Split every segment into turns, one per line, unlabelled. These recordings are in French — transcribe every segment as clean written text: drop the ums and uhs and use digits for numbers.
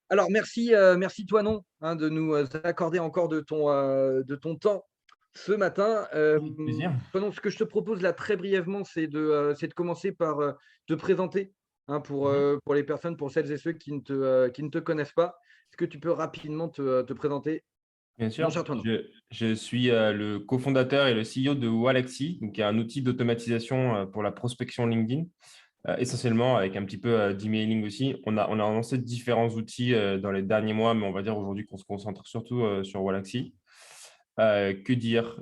Alors merci Toinon, hein, de nous accorder encore de ton temps ce matin.
Avec plaisir.
Toinon, ce que je te propose là très brièvement, c'est de commencer par te présenter, hein,
Mmh.
pour les personnes, pour celles et ceux qui ne te connaissent pas. Est-ce que tu peux rapidement te présenter,
Bien
mon
sûr,
cher Toinon?
je suis, le cofondateur et le CEO de Walaxy, donc qui est un outil d'automatisation, pour la prospection LinkedIn, essentiellement avec un petit peu, d'emailing aussi. On a lancé différents outils, dans les derniers mois, mais on va dire aujourd'hui qu'on se concentre surtout, sur Walaxy. Que dire?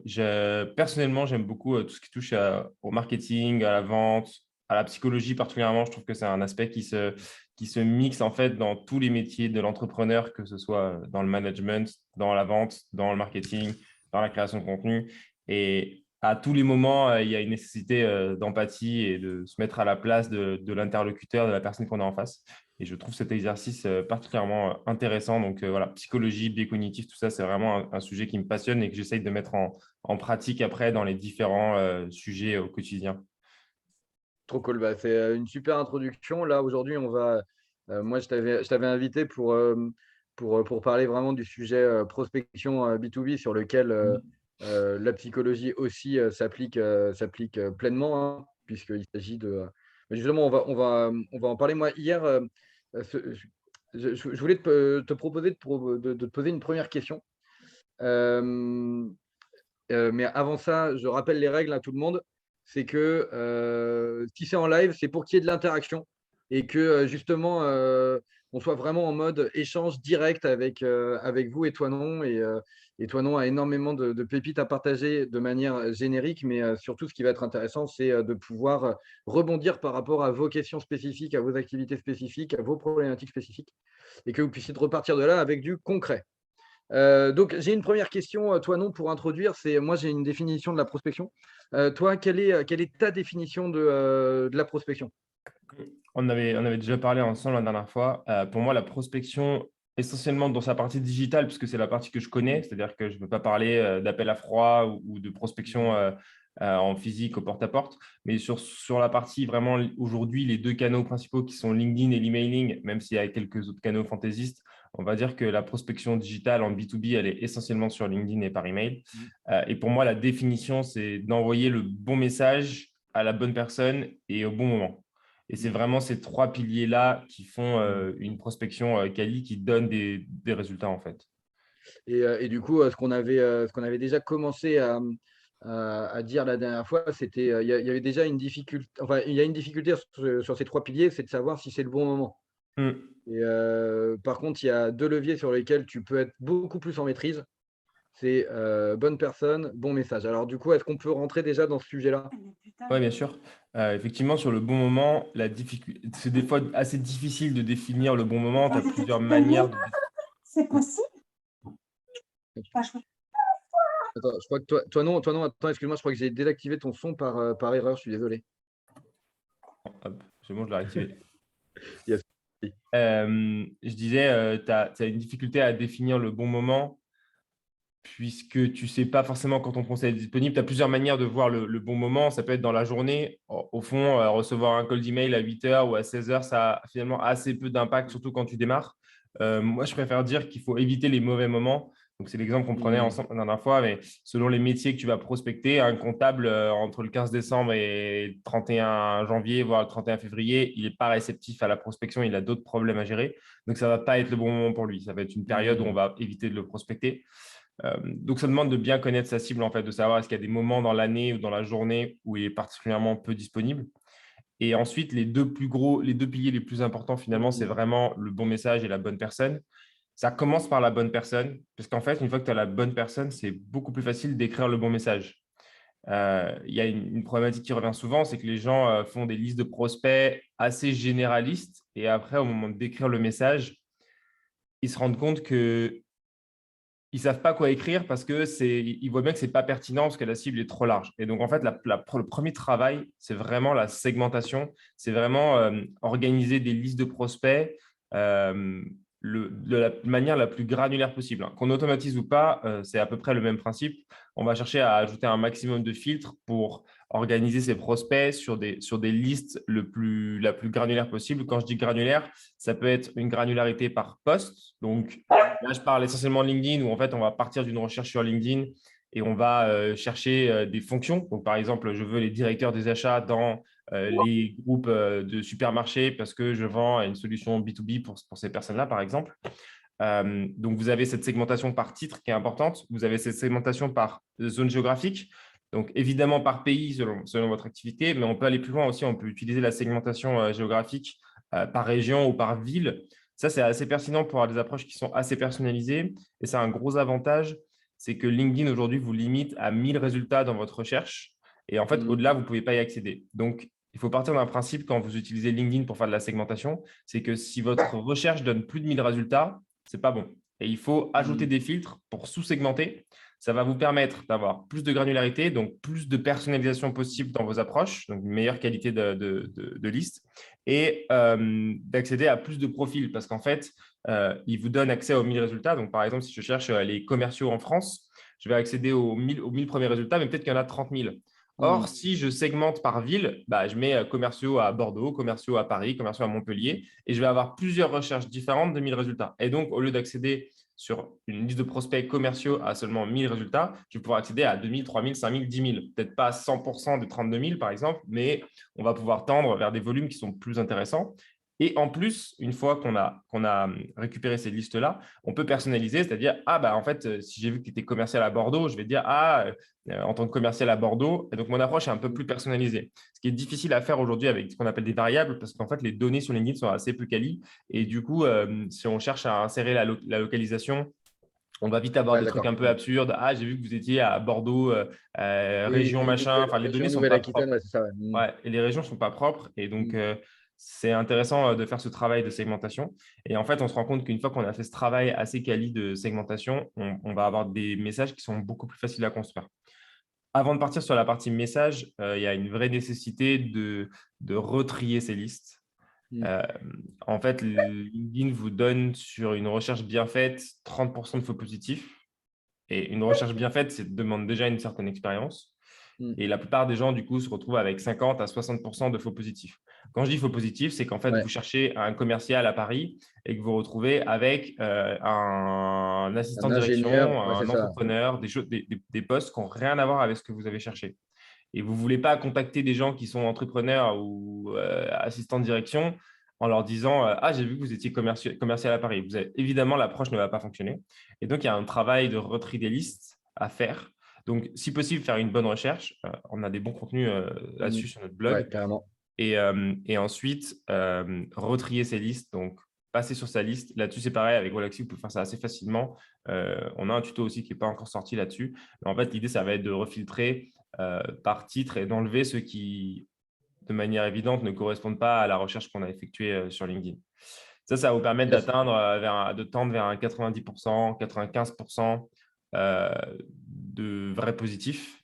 Personnellement, j'aime beaucoup, tout ce qui touche au marketing, à la vente, à la psychologie particulièrement. Je trouve que c'est un aspect qui se mixe en fait dans tous les métiers de l'entrepreneur, que ce soit dans le management, dans la vente, dans le marketing, dans la création de contenu. Et à tous les moments, il y a une nécessité, d'empathie et de se mettre à la place de l'interlocuteur, de la personne qu'on a en face. Et je trouve cet exercice particulièrement intéressant. Donc voilà, psychologie, biais cognitif, tout ça, c'est vraiment un sujet qui me passionne et que j'essaye de mettre en pratique après dans les différents sujets au quotidien.
Trop cool, bah, c'est, une super introduction. Là, aujourd'hui, moi, je t'avais invité pour parler vraiment du sujet, prospection, B2B sur lequel,
Mhm.
la psychologie aussi, s'applique, pleinement, hein, puisqu'il s'agit bah, justement, on va en parler. Moi, hier, ce je voulais te proposer de te poser une première question. Hem Mais avant ça, je rappelle les règles à tout le monde. C'est que, si c'est en live, c'est pour qu'il y ait de l'interaction et que, justement, on soit vraiment en mode échange direct avec vous et Toinon et Toinon a énormément de pépites à partager de manière générique, mais, surtout ce qui va être intéressant, c'est, de pouvoir, rebondir par rapport à vos questions spécifiques, à vos activités spécifiques, à vos problématiques spécifiques et que vous puissiez de repartir de là avec du concret. Donc j'ai une première question, toi non, pour introduire, c'est moi j'ai une définition de la prospection. Toi, quelle est ta définition de la prospection?
On avait déjà parlé ensemble la dernière fois. Pour moi, la prospection, essentiellement dans sa partie digitale, puisque c'est la partie que je connais, c'est-à-dire que je ne peux pas parler d'appel à froid ou de prospection en physique au porte-à-porte, mais sur la partie vraiment aujourd'hui, les deux canaux principaux qui sont LinkedIn et l'emailing, même s'il y a quelques autres canaux fantaisistes, on va dire que la prospection digitale en B2B, elle est essentiellement sur LinkedIn et par email.
Mmh.
Et pour moi, la définition, c'est d'envoyer le bon message à la bonne personne et au bon moment. Et c'est
Mmh.
vraiment ces trois piliers-là qui font
Mmh.
une prospection quali qui donne des résultats en fait.
Et du coup, ce qu'on avait déjà commencé à dire la dernière fois, c'était, il y avait déjà une difficulté. Enfin, il y a une difficulté sur ces 3 piliers, c'est de savoir si c'est le bon moment.
Mm.
Et par contre, il y a 2 leviers sur lesquels tu peux être beaucoup plus en maîtrise. C'est, bonne personne, bon message. Alors du coup, est-ce qu'on peut rentrer déjà dans ce sujet-là?
Oui, bien sûr. Effectivement, sur le bon moment, c'est des fois assez difficile de définir le bon moment. Tu as plusieurs manières de
C'est possible? Enfin, je
Attends, je crois que toi non, attends, excuse-moi, je crois que j'ai désactivé ton son par erreur, je suis désolé.
Hop, c'est bon, je l'ai réactivé.
Yes.
Je disais, tu as une difficulté à définir le bon moment puisque tu ne sais pas forcément quand ton conseil est disponible. Tu as plusieurs manières de voir le bon moment. Ça peut être dans la journée. Au fond, recevoir un call d'email à 8 heures ou à 16 heures, ça a finalement assez peu d'impact, surtout quand tu démarres. Moi, je préfère dire qu'il faut éviter les mauvais moments. Donc, c'est l'exemple qu'on prenait
Mmh.
ensemble la dernière fois, mais selon les métiers que tu vas prospecter, un comptable entre le 15 décembre et le 31 janvier, voire le 31 février, il n'est pas réceptif à la prospection, il a d'autres problèmes à gérer. Donc, ça ne va pas être le bon moment pour lui. Ça va être une période où on
Mmh.
va éviter de le prospecter. Donc, ça demande de bien connaître sa cible, en fait, de savoir est-ce qu'il y a des moments dans l'année ou dans la journée où il est particulièrement peu disponible. Et ensuite, les deux piliers les plus importants, finalement, c'est
Mmh.
vraiment le bon message et la bonne personne. Ça commence par la bonne personne, parce qu'en fait, une fois que tu as la bonne personne, c'est beaucoup plus facile d'écrire le bon message. Il y a une problématique qui revient souvent, c'est que les gens font des listes de prospects assez généralistes et après, au moment d'écrire le message, ils se rendent compte que ils savent pas quoi écrire parce que ils voient bien que c'est pas pertinent parce que la cible est trop large. Et donc, en fait, le premier travail, c'est vraiment la segmentation. C'est vraiment organiser des listes de prospects euh, de la manière la plus granulaire possible, hein. Qu'on automatise ou pas, c'est à peu près le même principe. on va chercher à ajouter un maximum de filtres pour organiser ses prospects sur des listes la plus granulaire possible. Quand je dis granulaire, ça peut être une granularité par poste. Donc là, je parle essentiellement de LinkedIn où en fait, on va partir d'une recherche sur LinkedIn et on va chercher des fonctions. Donc, par exemple, je veux les directeurs des achats dans les groupes de supermarchés parce que je vends une solution B2B pour ces personnes-là, par exemple. Donc, vous avez cette segmentation par titre qui est importante. Vous avez cette segmentation par zone géographique. Donc, évidemment, par pays selon votre activité, mais on peut aller plus loin aussi. On peut utiliser la segmentation géographique par région ou par ville. Ça, c'est assez pertinent pour avoir des approches qui sont assez personnalisées. Et c'est un gros avantage, c'est que LinkedIn aujourd'hui vous limite à 1000 résultats dans votre recherche. Et en fait, au-delà, vous ne pouvez pas y accéder. Donc, il faut partir d'un principe quand vous utilisez LinkedIn pour faire de la segmentation, c'est que si votre recherche donne plus de 1000 résultats, ce n'est pas bon. Et il faut ajouter des filtres pour sous-segmenter. Ça va vous permettre d'avoir plus de granularité, donc plus de personnalisation possible dans vos approches, donc une meilleure qualité de liste, et d'accéder à plus de profils parce qu'en fait, il vous donne accès aux 1000 résultats. Donc, par exemple, si je cherche les commerciaux en France, je vais accéder aux 1000 premiers résultats, mais peut-être qu'il y en a 30 000. Or, si je segmente par ville, je mets commerciaux à Bordeaux, commerciaux à Paris, commerciaux à Montpellier, et je vais avoir plusieurs recherches différentes de 1000 résultats. Et donc, au lieu d'accéder sur une liste de prospects commerciaux à seulement 1000 résultats, je vais pouvoir accéder à 2000, 3000, 5000, 10 000. Peut-être pas à 100% des 32 000, par exemple, mais on va pouvoir tendre vers des volumes qui sont plus intéressants. Et en plus, une fois qu'on a récupéré ces listes-là, on peut personnaliser, c'est-à-dire, en fait, si j'ai vu que tu étais commercial à Bordeaux, je vais dire, en tant que commercial à Bordeaux, et donc mon approche est un peu plus personnalisée. Ce qui est difficile à faire aujourd'hui avec ce qu'on appelle des variables, parce qu'en fait, les données sur LinkedIn sont assez peu qualies. Et du coup, si on cherche à insérer la localisation, on va vite avoir des trucs un peu absurdes. Ah, j'ai vu que vous étiez à Bordeaux, région machin. Enfin, les données ne sont pas propres.
Ouais, c'est ça,
Ouais, et les régions ne sont pas propres. Et donc, c'est intéressant de faire ce travail de segmentation. Et en fait, on se rend compte qu'une fois qu'on a fait ce travail assez quali de segmentation, on va avoir des messages qui sont beaucoup plus faciles à construire. Avant de partir sur la partie message, il y a une vraie nécessité de retrier ces listes. En fait, LinkedIn vous donne sur une recherche bien faite 30% de faux positifs. Et une recherche bien faite, ça demande déjà une certaine expérience. Et la plupart des gens, du coup, se retrouvent avec 50 à 60% de faux positifs. Quand je dis faux positifs, c'est qu'en fait, vous cherchez un commercial à Paris et que vous retrouvez avec un assistant de direction, un entrepreneur, des postes qui n'ont rien à voir avec ce que vous avez cherché. Et vous ne voulez pas contacter des gens qui sont entrepreneurs ou assistants de direction en leur disant « Ah, j'ai vu que vous étiez commercial à Paris ». Évidemment, l'approche ne va pas fonctionner. Et donc, il y a un travail de retrait des listes à faire. Donc, si possible, faire une bonne recherche. On a des bons contenus là-dessus sur notre blog.
Ouais, carrément.
Et ensuite, retrier ces listes. Donc, passer sur sa liste. Là-dessus, c'est pareil. Avec Walaxy, vous pouvez faire ça assez facilement. On a un tuto aussi qui n'est pas encore sorti là-dessus. Mais en fait, l'idée, ça va être de refiltrer par titre et d'enlever ceux qui, de manière évidente, ne correspondent pas à la recherche qu'on a effectuée sur LinkedIn. Ça va vous permettre de tendre vers un 90%, 95% de vrais positifs.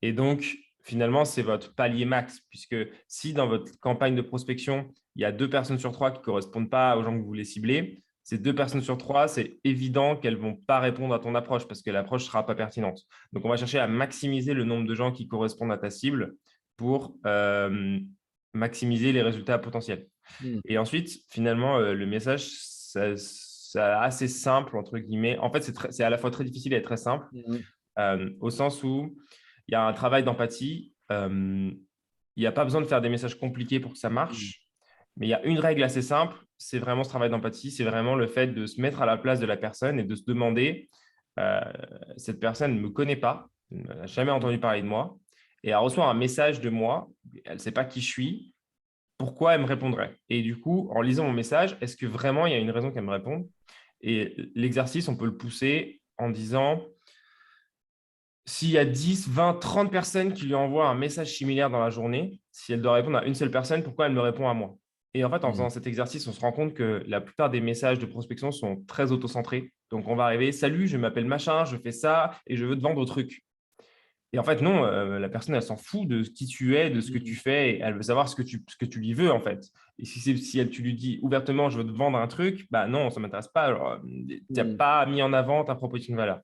Et donc, finalement, c'est votre palier max, puisque si dans votre campagne de prospection, il y a 2 personnes sur 3 qui ne correspondent pas aux gens que vous voulez cibler, ces 2 personnes sur 3, c'est évident qu'elles ne vont pas répondre à ton approche parce que l'approche ne sera pas pertinente. Donc, on va chercher à maximiser le nombre de gens qui correspondent à ta cible pour maximiser les résultats potentiels. Et ensuite, finalement, le message, c'est assez simple, entre guillemets. En fait, c'est à la fois très difficile et très simple, au sens où il y a un travail d'empathie. Il n'y a pas besoin de faire des messages compliqués pour que ça marche. Mais il y a une règle assez simple, c'est vraiment ce travail d'empathie. C'est vraiment le fait de se mettre à la place de la personne et de se demander, cette personne ne me connaît pas, elle n'a jamais entendu parler de moi, et elle reçoit un message de moi, elle ne sait pas qui je suis, pourquoi elle me répondrait? Et du coup, en lisant mon message, est-ce que vraiment il y a une raison qu'elle me réponde? Et l'exercice, on peut le pousser en disant, s'il y a 10, 20, 30 personnes qui lui envoient un message similaire dans la journée, si elle doit répondre à une seule personne, pourquoi elle me répond à moi? Et en fait, en faisant cet exercice, on se rend compte que la plupart des messages de prospection sont très auto-centrés. Donc, on va arriver, salut, je m'appelle machin, je fais ça et je veux te vendre au truc. Et en fait, non, la personne, elle s'en fout de qui tu es, de ce que tu fais, et elle veut savoir ce que tu lui veux, en fait. Et si tu lui dis ouvertement, je veux te vendre un truc, non, ça ne m'intéresse pas. Tu n'as pas mis en avant ta proposition de valeur.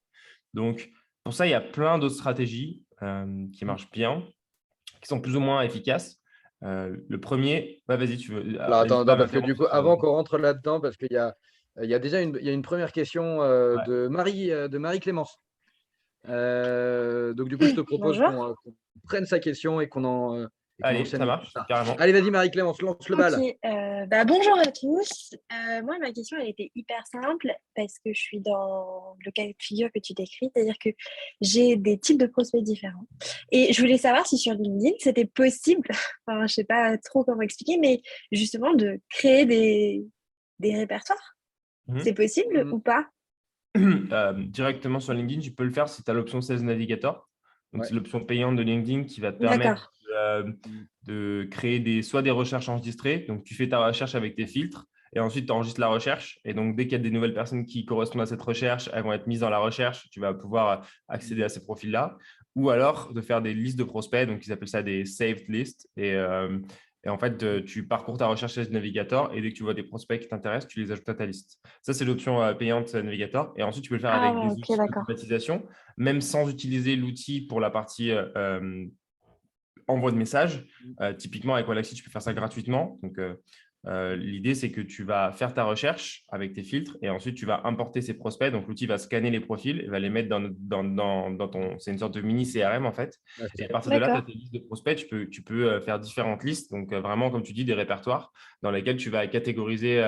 Donc, Pour ça, il y a plein d'autres stratégies qui marchent bien, qui sont plus ou moins efficaces. Le premier, vas-y, tu veux.
Alors,
N'hésite
attends,
pas à
parce que du
m'interrompre
coup,
si tu
avant qu'on rentre là-dedans, parce qu'il y a déjà une première question
Ouais.
de Marie Clémence. Donc, du coup, je te propose
Bonjour.
qu'on prenne sa question et qu'on
Allez, ça
enchaîne
marche,
ça.
carrément.
Allez, vas-y, Marie-Clémence, lance le
Ok,
bal.
bonjour à tous. Moi, ma question, elle était hyper simple parce que je suis dans le cas de figure que tu décris, c'est-à-dire que j'ai des types de prospects différents. Et je voulais savoir si sur LinkedIn, c'était possible, enfin, je sais pas trop comment expliquer, mais justement de créer des répertoires. C'est possible ou pas?
Directement sur LinkedIn, tu peux le faire si tu as l'option Sales Navigator. Donc,
Ouais.
c'est l'option payante de LinkedIn qui va te permettre
D'accord.
de créer soit des recherches enregistrées. Donc, tu fais ta recherche avec tes filtres et ensuite tu enregistres la recherche. Et donc, dès qu'il y a des nouvelles personnes qui correspondent à cette recherche, elles vont être mises dans la recherche. Tu vas pouvoir accéder à ces profils-là. Ou alors de faire des listes de prospects. Donc, ils appellent ça des saved lists. Et en fait, tu parcours ta recherche Sales Navigator et dès que tu vois des prospects qui t'intéressent, tu les ajoutes à ta liste. Ça, c'est l'option payante Navigator. Et ensuite, tu peux le faire
Ah
avec
ouais,
des
ok,
outils
d'accord.
d'automatisation, même sans utiliser l'outil pour la partie envoi de messages. Typiquement, avec Wallaxy, tu peux faire ça gratuitement. Donc, l'idée, c'est que tu vas faire ta recherche avec tes filtres et ensuite, tu vas importer ces prospects. Donc, l'outil va scanner les profils et va les mettre dans ton… C'est une sorte de mini CRM, en fait.
Ouais, c'est
Et à
ça.
partir de là, tu as
D'accord.
tes listes de prospects. Tu peux faire différentes listes. Donc, vraiment, comme tu dis, des répertoires dans lesquels tu vas catégoriser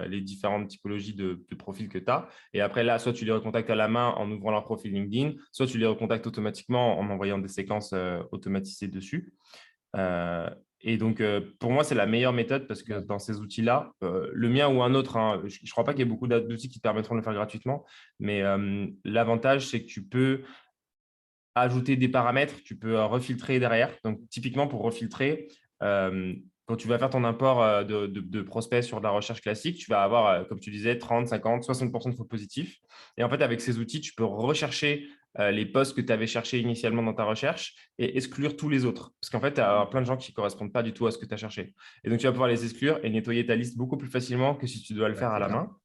les différentes typologies de profils que tu as. Et après, là, soit tu les recontactes à la main en ouvrant leur profil LinkedIn, soit tu les recontactes automatiquement en envoyant des séquences automatisées dessus. Euh, et donc, pour moi, c'est la meilleure méthode parce que
Ouais.
dans ces outils-là, le mien ou un autre, hein, je ne crois pas qu'il y ait beaucoup d'outils qui te permettront de le faire gratuitement, mais l'avantage, c'est que tu peux ajouter des paramètres, tu peux refiltrer derrière. Donc, typiquement, pour refiltrer, quand tu vas faire ton import de prospects sur de la recherche classique, tu vas avoir, comme tu disais, 30, 50, 60% de faux positifs. Et en fait, avec ces outils, tu peux rechercher les posts que tu avais cherchés initialement dans ta recherche et exclure tous les autres. Parce qu'en fait, tu as plein de gens qui ne correspondent pas du tout à ce que tu as cherché. Et donc, tu vas pouvoir les exclure et nettoyer ta liste beaucoup plus facilement que si tu dois le
Ouais,
faire à
c'est
la
clair.
main.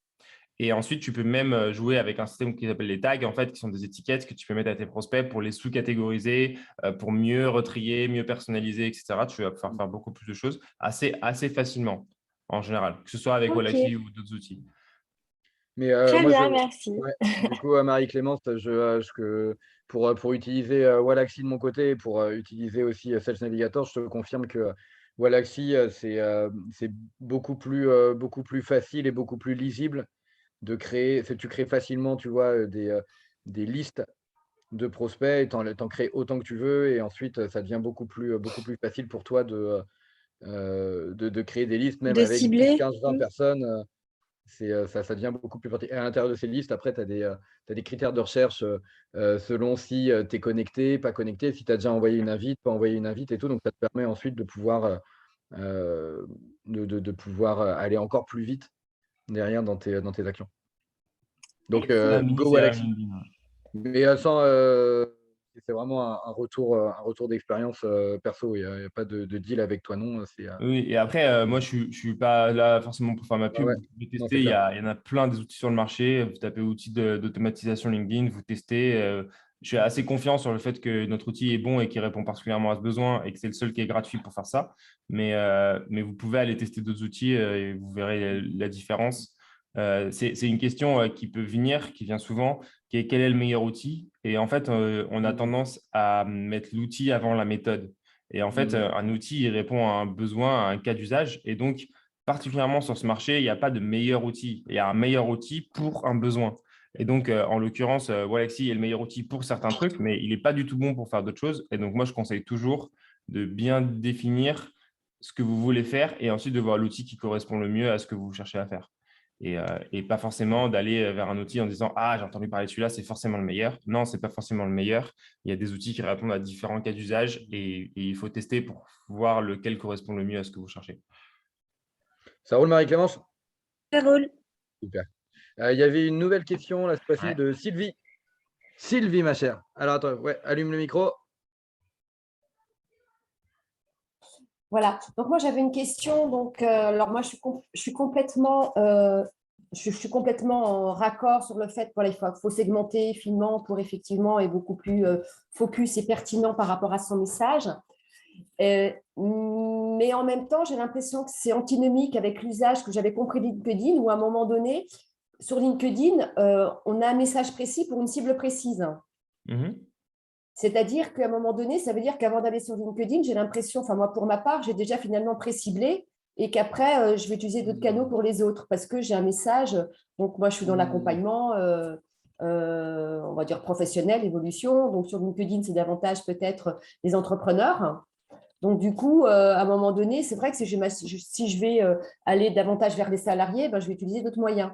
Et ensuite, tu peux même jouer avec un système qui s'appelle les tags, en fait, qui sont des étiquettes que tu peux mettre à tes prospects pour les sous-catégoriser, pour mieux retrier, mieux personnaliser, etc. Tu vas pouvoir faire beaucoup plus de choses assez facilement, en général, que ce soit avec
Ok,
Wallaxy ou d'autres outils.
Mais
très
moi,
bien, merci.
ouais, du coup, Marie-Clémence, pour utiliser Wallaxy de mon côté et pour utiliser aussi Sales Navigator, je te confirme que Wallaxy, c'est beaucoup plus facile et beaucoup plus lisible de créer. Tu crées facilement, tu vois, des listes de prospects et t'en crées autant que tu veux. Et ensuite, ça devient beaucoup plus facile pour toi de créer des listes, même
De
avec 10,
cibler.
15, 20 personnes. Ça devient beaucoup plus pratique. Et à l'intérieur de ces listes, après, tu as des critères de recherche selon si tu es connecté, pas connecté, si tu as déjà envoyé une invite, pas envoyé une invite et tout. Donc, ça te permet ensuite de pouvoir, aller encore plus vite derrière dans tes actions. Donc,
C'est un mini
go
CRM
Alexis.
LinkedIn.
Mais c'est vraiment un retour d'expérience perso. Il n'y a pas de deal avec toi, non.
Oui, et après, moi, je ne suis pas là forcément pour faire ma
Ouais,
pub.
ouais.
Vous pouvez
Non, c'est
tester,
clair.
il y en a plein des outils sur le marché. Vous tapez outils d'automatisation LinkedIn, vous testez. Je suis assez confiant sur le fait que notre outil est bon et qu'il répond particulièrement à ce besoin et que c'est le seul qui est gratuit pour faire ça. Mais vous pouvez aller tester d'autres outils et vous verrez la différence. C'est une question qui peut venir, qui vient souvent, qui est quel est le meilleur outil? Et en fait, on a tendance à mettre l'outil avant la méthode. Et en fait, un outil, il répond à un besoin, à un cas d'usage. Et donc, particulièrement sur ce marché, il n'y a pas de meilleur outil. Il y a un meilleur outil pour un besoin. Et donc, en l'occurrence, Wallaxy est le meilleur outil pour certains trucs, mais il n'est pas du tout bon pour faire d'autres choses. Et donc, moi, je conseille toujours de bien définir ce que vous voulez faire et ensuite de voir l'outil qui correspond le mieux à ce que vous cherchez à faire. Et pas forcément d'aller vers un outil en disant « Ah, j'ai entendu parler de celui-là, c'est forcément le meilleur. » Non, ce n'est pas forcément le meilleur. Il y a des outils qui répondent à différents cas d'usage et il faut tester pour voir lequel correspond le mieux à ce que vous cherchez.
Ça roule, Marie-Clémence?
Ça roule.
Super. Il y avait une nouvelle question, là, cette fois-ci,
Ouais.
de Sylvie. Sylvie, ma chère. Alors, attends, ouais, allume le micro.
Voilà. Donc moi j'avais une question. Donc alors moi je suis complètement, je suis complètement en raccord sur le fait qu'il faut segmenter finement pour effectivement être beaucoup plus focus et pertinent par rapport à son message. Mais en même temps, j'ai l'impression que c'est antinomique avec l'usage que j'avais compris de LinkedIn, où à un moment donné, sur LinkedIn, on a un message précis pour une cible précise. C'est-à-dire qu'à un moment donné, ça veut dire qu'avant d'aller sur LinkedIn, j'ai l'impression, enfin moi pour ma part, j'ai déjà finalement pré-ciblé et qu'après, je vais utiliser d'autres canaux pour les autres parce que j'ai un message. Donc moi, je suis dans l'accompagnement, on va dire professionnel, évolution. Donc sur LinkedIn, c'est davantage peut-être les entrepreneurs. Donc du coup, à un moment donné, c'est vrai que si je vais aller davantage vers les salariés, ben, je vais utiliser d'autres moyens.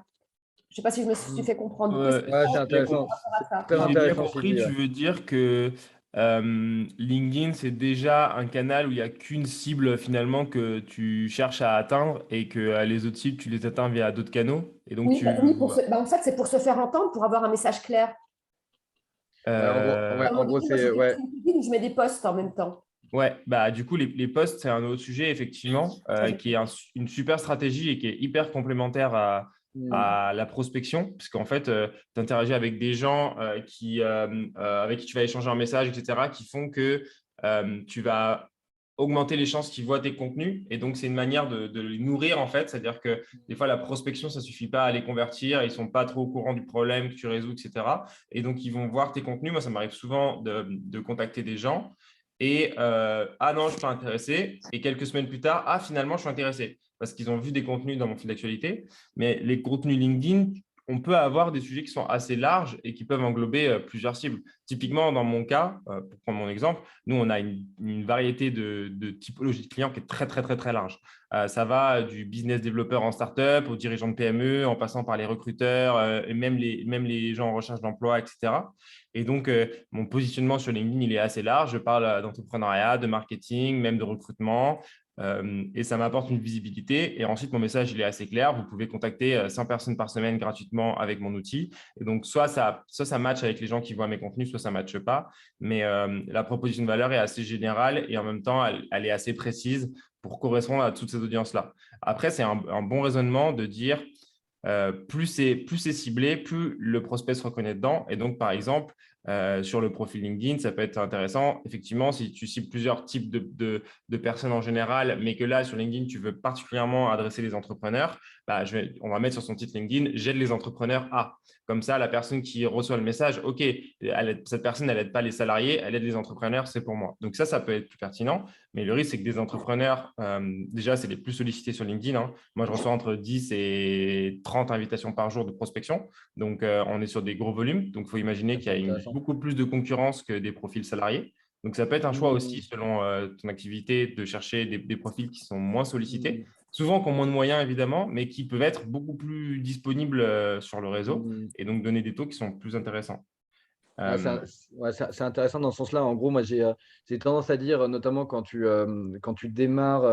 Je ne sais pas si je me suis fait comprendre.
C'est intéressant. Très
J'ai bien
intéressant,
compris,
Sylvie.
tu veux dire que LinkedIn, c'est déjà un canal où il n'y a qu'une cible finalement que tu cherches à atteindre et que les autres cibles, tu les atteins via d'autres canaux. Et donc,
Oui, en fait, c'est pour se faire entendre, pour avoir un message clair.
Ouais, en gros, c'est… Ouais.
Je mets des posts en même temps.
Ouais, bah du coup, les posts, c'est un autre sujet, effectivement, qui est une super stratégie et qui est hyper complémentaire à la prospection, puisqu'en fait, tu interagis avec des gens avec qui tu vas échanger un message, etc., qui font que tu vas augmenter les chances qu'ils voient tes contenus. Et donc, c'est une manière de les nourrir, en fait. C'est-à-dire que des fois, la prospection, ça ne suffit pas à les convertir. Ils ne sont pas trop au courant du problème que tu résous, etc. Et donc, ils vont voir tes contenus. Moi, ça m'arrive souvent de contacter des gens. Et ah non, je ne suis pas intéressé. Et quelques semaines plus tard, ah finalement, je suis intéressé. Parce qu'ils ont vu des contenus dans mon fil d'actualité. Mais les contenus LinkedIn, on peut avoir des sujets qui sont assez larges et qui peuvent englober plusieurs cibles. Typiquement, dans mon cas, pour prendre mon exemple, nous, on a une variété de typologies de clients qui est très, très, très, très large. Ça va du business développeur en startup aux dirigeants de PME, en passant par les recruteurs et même les gens en recherche d'emploi, etc. Et donc, mon positionnement sur LinkedIn, il est assez large. Je parle d'entrepreneuriat, de marketing, même de recrutement. Et ça m'apporte une visibilité. Et ensuite, mon message, il est assez clair. Vous pouvez contacter 100 personnes par semaine gratuitement avec mon outil. Et donc, soit ça matche avec les gens qui voient mes contenus, soit ça ne matche pas. Mais la proposition de valeur est assez générale et en même temps, elle est assez précise pour correspondre à toutes ces audiences-là. Après, c'est un bon raisonnement de dire plus c'est ciblé, plus le prospect se reconnaît dedans. Et donc, par exemple, sur le profil LinkedIn, ça peut être intéressant. Effectivement, si tu cibles plusieurs types de personnes en général, mais que là, sur LinkedIn, tu veux particulièrement adresser les entrepreneurs, bah, on va mettre sur son titre LinkedIn « J'aide les entrepreneurs à ». Comme ça, la personne qui reçoit le message, OK, cette personne, elle n'aide pas les salariés, elle aide les entrepreneurs, c'est pour moi. Donc ça peut être plus pertinent. Mais le risque, c'est que des entrepreneurs, déjà, c'est les plus sollicités sur LinkedIn. Hein. Moi, je reçois entre 10 et 30 invitations par jour de prospection. Donc, on est sur des gros volumes. Donc, il faut imaginer qu'il y a beaucoup plus de concurrence que des profils salariés. Donc, ça peut être un choix aussi, selon ton activité, de chercher des profils qui sont moins sollicités, souvent qui ont moins de moyens, évidemment, mais qui peuvent être beaucoup plus disponibles sur le réseau et donc donner des taux qui sont plus intéressants.
C'est intéressant dans ce sens-là. En gros, moi, j'ai tendance à dire, notamment quand tu démarres,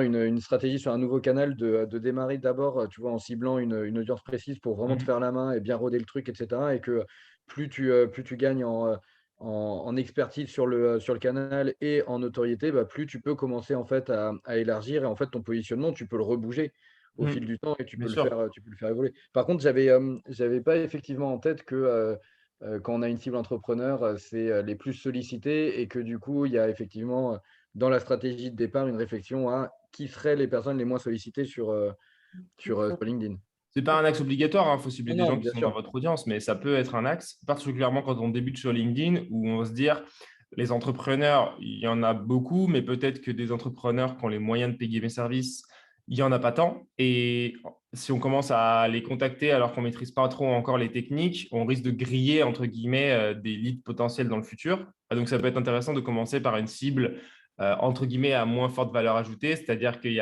une stratégie sur un nouveau canal, de démarrer d'abord, tu vois, en ciblant une audience précise pour vraiment te faire la main et bien roder le truc, etc. Et que plus tu gagnes en expertise sur le canal et en notoriété, bah, plus tu peux commencer en fait à élargir. Et en fait, ton positionnement, tu peux le rebouger au fil du temps et tu peux le faire évoluer. Par contre, j'avais pas effectivement en tête que quand on a une cible entrepreneur, c'est les plus sollicités et que du coup, il y a effectivement dans la stratégie de départ une réflexion à qui seraient les personnes les moins sollicitées sur LinkedIn.
Ce n'est pas un axe obligatoire, il faut cibler des gens qui
bien
sont
sûr.
dans votre audience, mais ça peut être un axe, particulièrement quand on débute sur LinkedIn, où on va se dire, les entrepreneurs, il y en a beaucoup, mais peut-être que des entrepreneurs qui ont les moyens de payer mes services, il n'y en a pas tant. Et si on commence à les contacter alors qu'on ne maîtrise pas trop encore les techniques, on risque de griller, entre guillemets, des leads potentiels dans le futur. Donc, ça peut être intéressant de commencer par une cible entre guillemets, à moins forte valeur ajoutée, c'est-à-dire qu'elle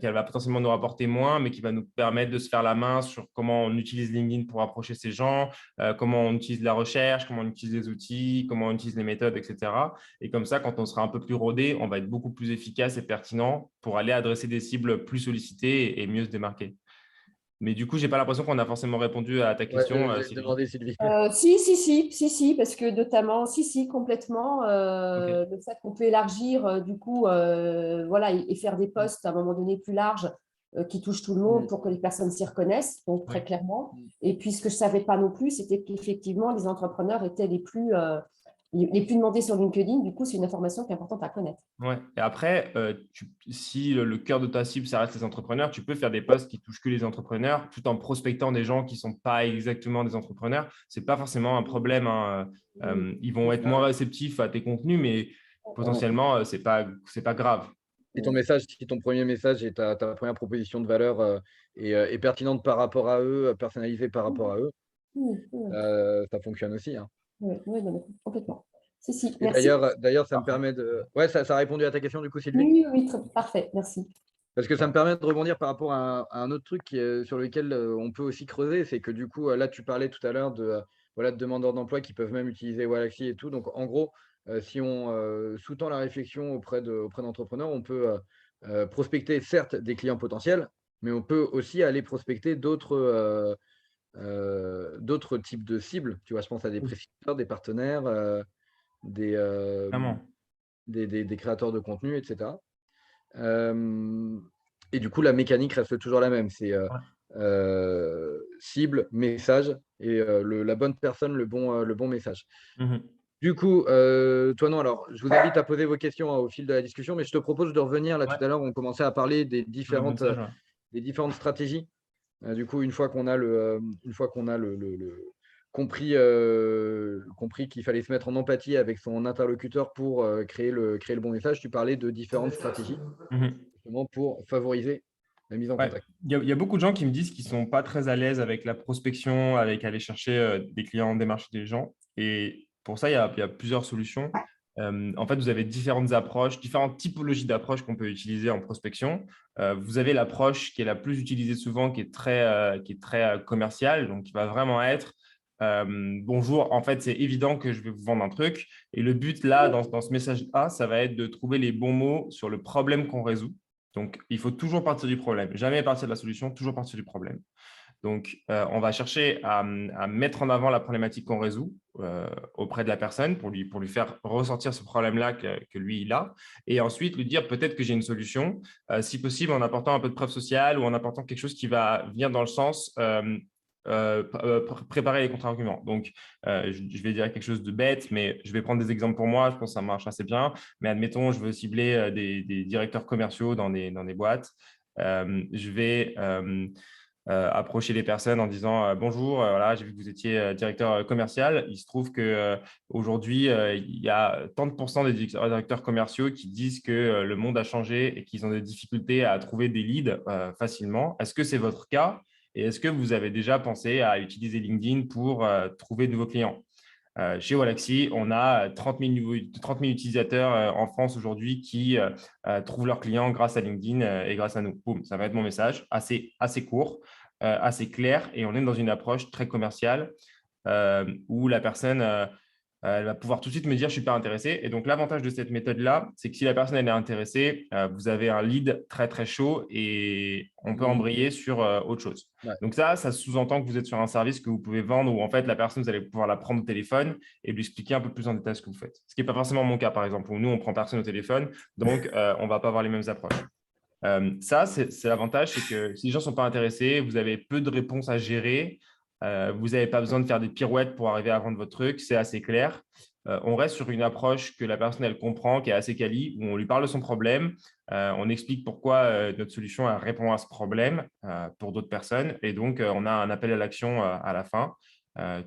va potentiellement nous rapporter moins, mais qui va nous permettre de se faire la main sur comment on utilise LinkedIn pour approcher ces gens, comment on utilise la recherche, comment on utilise les outils, comment on utilise les méthodes, etc. Et comme ça, quand on sera un peu plus rodé, on va être beaucoup plus efficace et pertinent pour aller adresser des cibles plus sollicitées et mieux se démarquer. Mais du coup, je n'ai pas l'impression qu'on a forcément répondu à ta question.
J'ai demandé, Sylvie.
Si, parce que notamment, complètement, le fait qu'on peut élargir du coup, voilà, et faire des posts à un moment donné plus larges, qui touche tout le monde pour que les personnes s'y reconnaissent, donc très clairement. Et puis, ce que je ne savais pas non plus, c'était qu'effectivement, les entrepreneurs étaient les plus demandés sur LinkedIn. Du coup, c'est une information qui est importante à connaître.
Ouais. Et après, si le cœur de ta cible, ça reste les entrepreneurs, tu peux faire des posts qui touchent que les entrepreneurs tout en prospectant des gens qui ne sont pas exactement des entrepreneurs. Ce n'est pas forcément un problème, hein. Ils vont être moins réceptifs à tes contenus, mais potentiellement, ce n'est pas grave.
Si ton premier message et ta première proposition de valeur est pertinente par rapport à eux, personnalisée par rapport à eux, ça fonctionne aussi, hein.
Oui, complètement. Si,
Et
merci.
d'ailleurs, ça me permet de… Ouais, ça a répondu à ta question du coup, Sylvie?
Oui, parfait, merci.
Parce que ça me permet de rebondir par rapport à un autre truc sur lequel on peut aussi creuser, c'est que du coup, là, tu parlais tout à l'heure de demandeurs d'emploi qui peuvent même utiliser Wallaxy et tout. Donc, en gros, si on sous-tend la réflexion auprès d'entrepreneurs, on peut prospecter certes des clients potentiels, mais on peut aussi aller prospecter d'autres types de cibles. Tu vois, je pense à des prescripteurs, des partenaires, des créateurs de contenu, etc. Et du coup, la mécanique reste toujours la même. C'est cible, message et la bonne personne, le bon message. Du coup, toi, non, alors, je vous invite à poser vos questions au fil de la discussion, mais je te propose de revenir. Là, tout à l'heure, on commençait à parler des différentes stratégies. Du coup, une fois qu'on a compris qu'il fallait se mettre en empathie avec son interlocuteur pour créer le bon message, tu parlais de différentes stratégies justement pour favoriser la mise en contact.
Il y a beaucoup de gens qui me disent qu'ils ne sont pas très à l'aise avec la prospection, avec aller chercher des clients, démarcher des gens. Et pour ça, il y a plusieurs solutions. En fait, vous avez différentes approches, différentes typologies d'approches qu'on peut utiliser en prospection. Vous avez l'approche qui est la plus utilisée souvent, qui est très commerciale, donc qui va vraiment être bonjour, en fait, c'est évident que je vais vous vendre un truc. Et le but là, dans ce message-là, ça va être de trouver les bons mots sur le problème qu'on résout. Donc, il faut toujours partir du problème, jamais partir de la solution, toujours partir du problème. Donc, on va chercher à mettre en avant la problématique qu'on résout auprès de la personne pour lui faire ressortir ce problème-là que lui, il a. Et ensuite, lui dire peut-être que j'ai une solution, si possible en apportant un peu de preuve sociale ou en apportant quelque chose qui va venir dans le sens préparer les contre-arguments. Donc, je vais dire quelque chose de bête, mais je vais prendre des exemples pour moi. Je pense que ça marche assez bien. Mais admettons, je veux cibler des directeurs commerciaux dans des boîtes. Je vais approcher les personnes en disant bonjour, voilà, j'ai vu que vous étiez directeur commercial. Il se trouve qu'aujourd'hui, il y a tant de pourcents des directeurs commerciaux qui disent que le monde a changé et qu'ils ont des difficultés à trouver des leads facilement. Est-ce que c'est votre cas? Et est-ce que vous avez déjà pensé à utiliser LinkedIn pour trouver de nouveaux clients? Chez Wallaxy, on a 30 000 utilisateurs en France aujourd'hui qui trouvent leurs clients grâce à LinkedIn et grâce à nous. Boum, ça va être mon message, assez court, assez clair, et on est dans une approche très commerciale où la personne elle va pouvoir tout de suite me dire « je suis pas intéressé ». Et donc, l'avantage de cette méthode-là, c'est que si la personne elle est intéressée, vous avez un lead très, très chaud et on peut embrayer sur autre chose.
Ouais.
Donc, ça sous-entend que vous êtes sur un service que vous pouvez vendre où en fait, la personne, vous allez pouvoir la prendre au téléphone et lui expliquer un peu plus en détail ce que vous faites. Ce qui n'est pas forcément mon cas, par exemple, où nous, on prend personne au téléphone, donc on ne va pas avoir les mêmes approches. C'est l'avantage, c'est que si les gens ne sont pas intéressés, vous avez peu de réponses à gérer. Vous n'avez pas besoin de faire des pirouettes pour arriver à vendre votre truc, c'est assez clair. On reste sur une approche que la personne elle comprend, qui est assez quali, où on lui parle de son problème, on explique pourquoi notre solution elle répond à ce problème pour d'autres personnes, et donc on a un appel à l'action à la fin.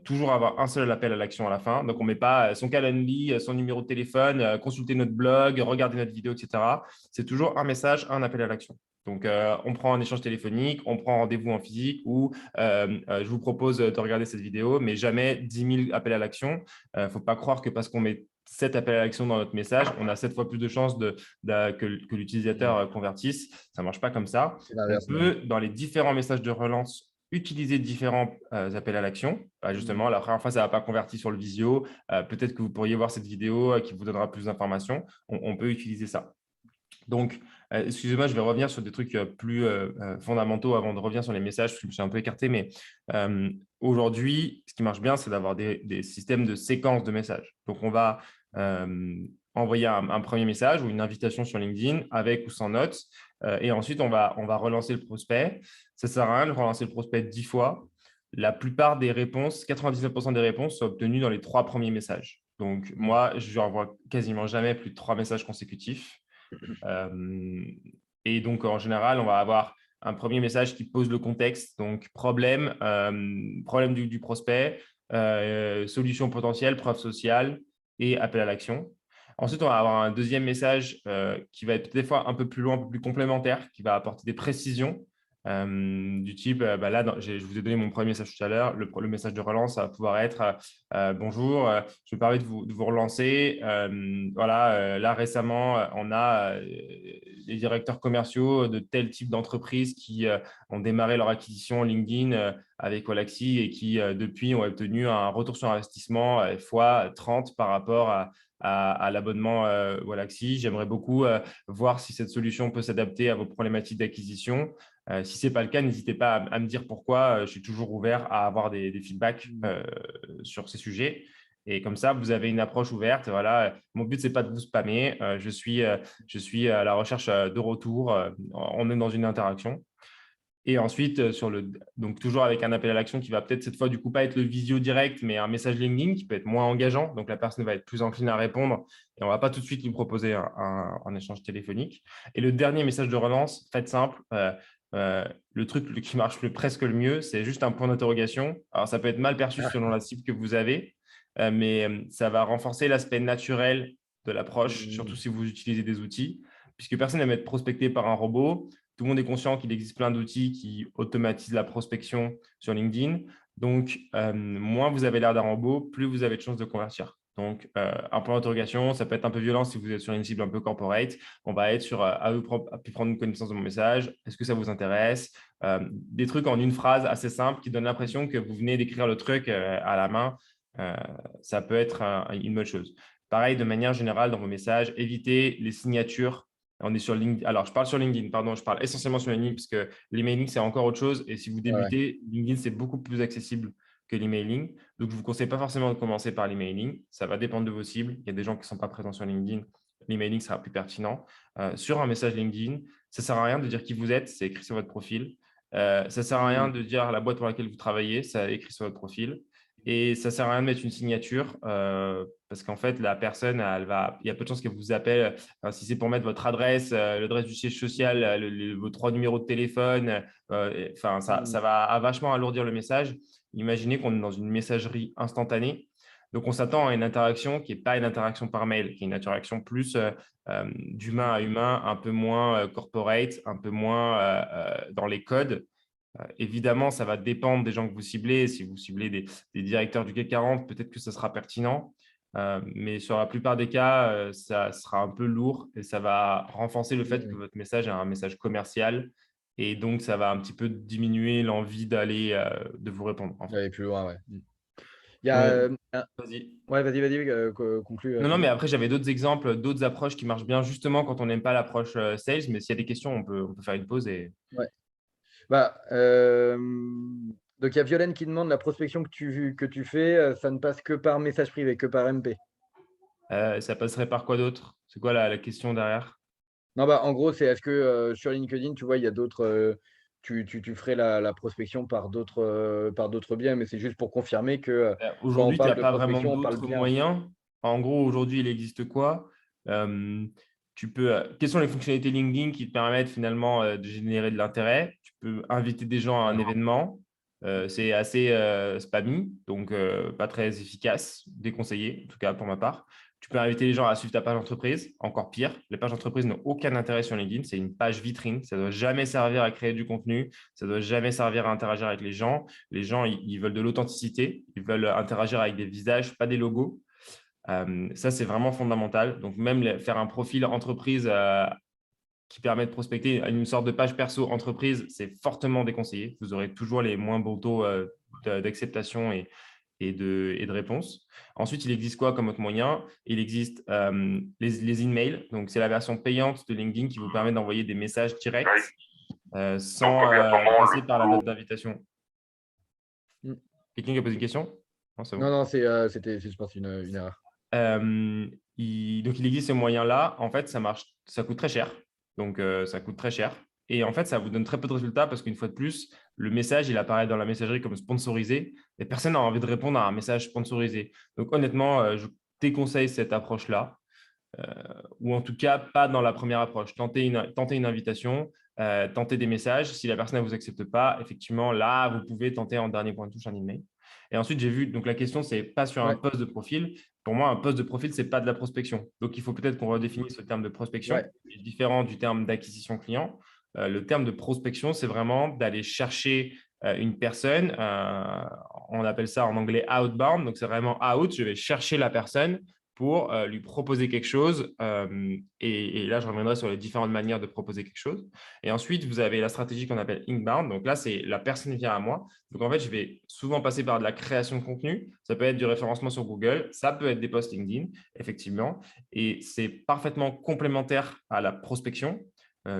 Toujours avoir un seul appel à l'action à la fin. Donc, on ne met pas son Calendly, son numéro de téléphone, consulter notre blog, regarder notre vidéo, etc. C'est toujours un message, un appel à l'action. Donc, on prend un échange téléphonique, on prend rendez-vous en physique ou je vous propose de regarder cette vidéo, mais jamais 10 000 appels à l'action. Il ne faut pas croire que parce qu'on met 7 appels à l'action dans notre message, on a 7 fois plus de chances que l'utilisateur convertisse. Ça ne marche pas comme ça. On peut, dans les différents messages de relance, utiliser différents appels à l'action. Justement, la première fois, ça ne va pas convertir sur le visio. Peut-être que vous pourriez voir cette vidéo qui vous donnera plus d'informations. On peut utiliser ça. Donc, excusez-moi, je vais revenir sur des trucs plus fondamentaux avant de revenir sur les messages, parce que je me suis un peu écarté. Mais aujourd'hui, ce qui marche bien, c'est d'avoir des systèmes de séquences de messages. Donc, on va envoyer un premier message ou une invitation sur LinkedIn avec ou sans notes. Et ensuite, on va relancer le prospect. Ça ne sert à rien de relancer le prospect 10 fois. La plupart des réponses, 99% des réponses sont obtenues dans les 3 premiers messages. Donc, moi, je n'envoie quasiment jamais plus de 3 messages consécutifs. Et donc, en général, on va avoir un premier message qui pose le contexte. Donc, problème du prospect, solution potentielle, preuve sociale et appel à l'action. Ensuite, on va avoir un deuxième message qui va être des fois un peu plus loin, un peu plus complémentaire, qui va apporter des précisions du type, là, je vous ai donné mon premier message tout à l'heure, le message de relance, ça va pouvoir être bonjour, je me permets de vous relancer. Là récemment, on a les directeurs commerciaux de tel type d'entreprise qui ont démarré leur acquisition LinkedIn avec Wallaxy et qui, depuis, ont obtenu un retour sur investissement fois 30 par rapport à l'abonnement Wallaxy. J'aimerais beaucoup voir si cette solution peut s'adapter à vos problématiques d'acquisition. Si ce n'est pas le cas, n'hésitez pas à me dire pourquoi. Je suis toujours ouvert à avoir des feedbacks sur ces sujets. Et comme ça, vous avez une approche ouverte. Voilà. Mon but, ce n'est pas de vous spammer. Je suis à la recherche de retour. On est dans une interaction. Et ensuite, donc toujours avec un appel à l'action qui va peut-être cette fois du coup pas être le visio direct, mais un message LinkedIn qui peut être moins engageant. Donc la personne va être plus encline à répondre et on ne va pas tout de suite lui proposer un échange téléphonique. Et le dernier message de relance, faites simple. Le truc qui marche presque le mieux, c'est juste un point d'interrogation. Alors ça peut être mal perçu selon la cible que vous avez, mais ça va renforcer l'aspect naturel de l'approche, surtout si vous utilisez des outils, puisque personne n'aime être prospecté par un robot. Tout le monde est conscient qu'il existe plein d'outils qui automatisent la prospection sur LinkedIn. Donc, moins vous avez l'air d'un robot, plus vous avez de chances de convertir. Donc, un point d'interrogation, ça peut être un peu violent si vous êtes sur une cible un peu corporate. On va être sur avez-vous pu prendre une connaissance de mon message? Est-ce que ça vous intéresse? Des trucs en une phrase assez simple qui donnent l'impression que vous venez d'écrire le truc à la main. Ça peut être une bonne chose. Pareil, de manière générale, dans vos messages, évitez les signatures. On est sur LinkedIn. Alors, je parle sur LinkedIn, pardon, je parle essentiellement sur LinkedIn parce que l'emailing, c'est encore autre chose. Et si vous débutez, LinkedIn, c'est beaucoup plus accessible que l'emailing. Donc, je ne vous conseille pas forcément de commencer par l'emailing. Ça va dépendre de vos cibles. Il y a des gens qui ne sont pas présents sur LinkedIn. L'emailing sera plus pertinent. Sur un message LinkedIn, ça ne sert à rien de dire qui vous êtes, c'est écrit sur votre profil. Ça ne sert à rien de dire la boîte pour laquelle vous travaillez, ça est écrit sur votre profil. Et ça ne sert à rien de mettre une signature parce qu'en fait, la personne, il y a peu de chances qu'elle vous appelle. Si c'est pour mettre votre adresse, l'adresse du siège social, vos 3 numéros de téléphone, ça va vachement alourdir le message. Imaginez qu'on est dans une messagerie instantanée. Donc, on s'attend à une interaction qui n'est pas une interaction par mail, qui est une interaction plus d'humain à humain, un peu moins corporate, un peu moins dans les codes. Évidemment, ça va dépendre des gens que vous ciblez. Si vous ciblez des directeurs du CAC 40, peut-être que ça sera pertinent. Mais sur la plupart des cas, ça sera un peu lourd et ça va renforcer le fait que votre message est un message commercial. Et donc, ça va un petit peu diminuer l'envie de vous répondre. En fait.
Aller plus loin, ouais. Il y a,
Vas-y.
Ouais, vas-y, conclue.
Non, mais après, j'avais d'autres exemples, d'autres approches qui marchent bien justement quand on n'aime pas l'approche sales. Mais s'il y a des questions, on peut faire une pause.
Ouais. Donc, il y a Violaine qui demande la prospection que tu fais, ça ne passe que par message privé, que par MP.
Ça passerait par quoi d'autre? C'est quoi la question derrière?
Non, en gros, c'est est-ce que sur LinkedIn, tu vois, il y a d'autres. Tu ferais la prospection par d'autres biais, mais c'est juste pour confirmer que
Aujourd'hui,
quand
il
on
n'y a
parle de
pas vraiment
prospection, on parle
d'autres
bien.
moyens. En gros, aujourd'hui, il existe quoi? Quelles sont les fonctionnalités LinkedIn qui te permettent finalement de générer de l'intérêt? Tu peux inviter des gens à un événement. C'est assez spammy, donc pas très efficace, déconseillé, en tout cas pour ma part. Tu peux inviter les gens à suivre ta page d'entreprise. Encore pire, les pages d'entreprise n'ont aucun intérêt sur LinkedIn. C'est une page vitrine. Ça ne doit jamais servir à créer du contenu. Ça ne doit jamais servir à interagir avec les gens. Les gens, ils veulent de l'authenticité. Ils veulent interagir avec des visages, pas des logos. Ça, c'est vraiment fondamental. Donc, même faire un profil entreprise qui permet de prospecter une sorte de page perso entreprise, c'est fortement déconseillé. Vous aurez toujours les moins beaux taux d'acceptation et de réponse. Ensuite, il existe quoi comme autre moyen? Il existe les emails. Donc, c'est la version payante de LinkedIn qui vous permet d'envoyer des messages directs sans passer par la note d'invitation. Quelqu'un qui a posé une question?
Non, c'était, je pense, une erreur.
Donc, il existe ce moyen-là. En fait, ça coûte très cher. Donc, ça coûte très cher. Et en fait, ça vous donne très peu de résultats parce qu'une fois de plus, le message, il apparaît dans la messagerie comme sponsorisé et personne n'a envie de répondre à un message sponsorisé. Donc, honnêtement, je déconseille cette approche-là ou en tout cas pas dans la première approche. Tentez une invitation, tentez des messages. Si la personne ne vous accepte pas, effectivement, là, vous pouvez tenter en dernier point de touche un email. Et ensuite, j'ai vu, donc la question, c'est pas sur un
Ouais.
poste de profil. Pour moi, un poste de profil, c'est pas de la prospection. Donc, il faut peut-être qu'on redéfinisse ce terme de prospection,
Ouais.
qui est différent du terme d'acquisition client. Le terme de prospection, c'est vraiment d'aller chercher une personne. On appelle ça en anglais outbound. Donc, c'est vraiment out. Je vais chercher la personne pour lui proposer quelque chose. Et là, je reviendrai sur les différentes manières de proposer quelque chose. Et ensuite, vous avez la stratégie qu'on appelle inbound. Donc là, c'est la personne vient à moi. Donc en fait, je vais souvent passer par de la création de contenu. Ça peut être du référencement sur Google. Ça peut être des posts LinkedIn, effectivement. Et c'est parfaitement complémentaire à la prospection.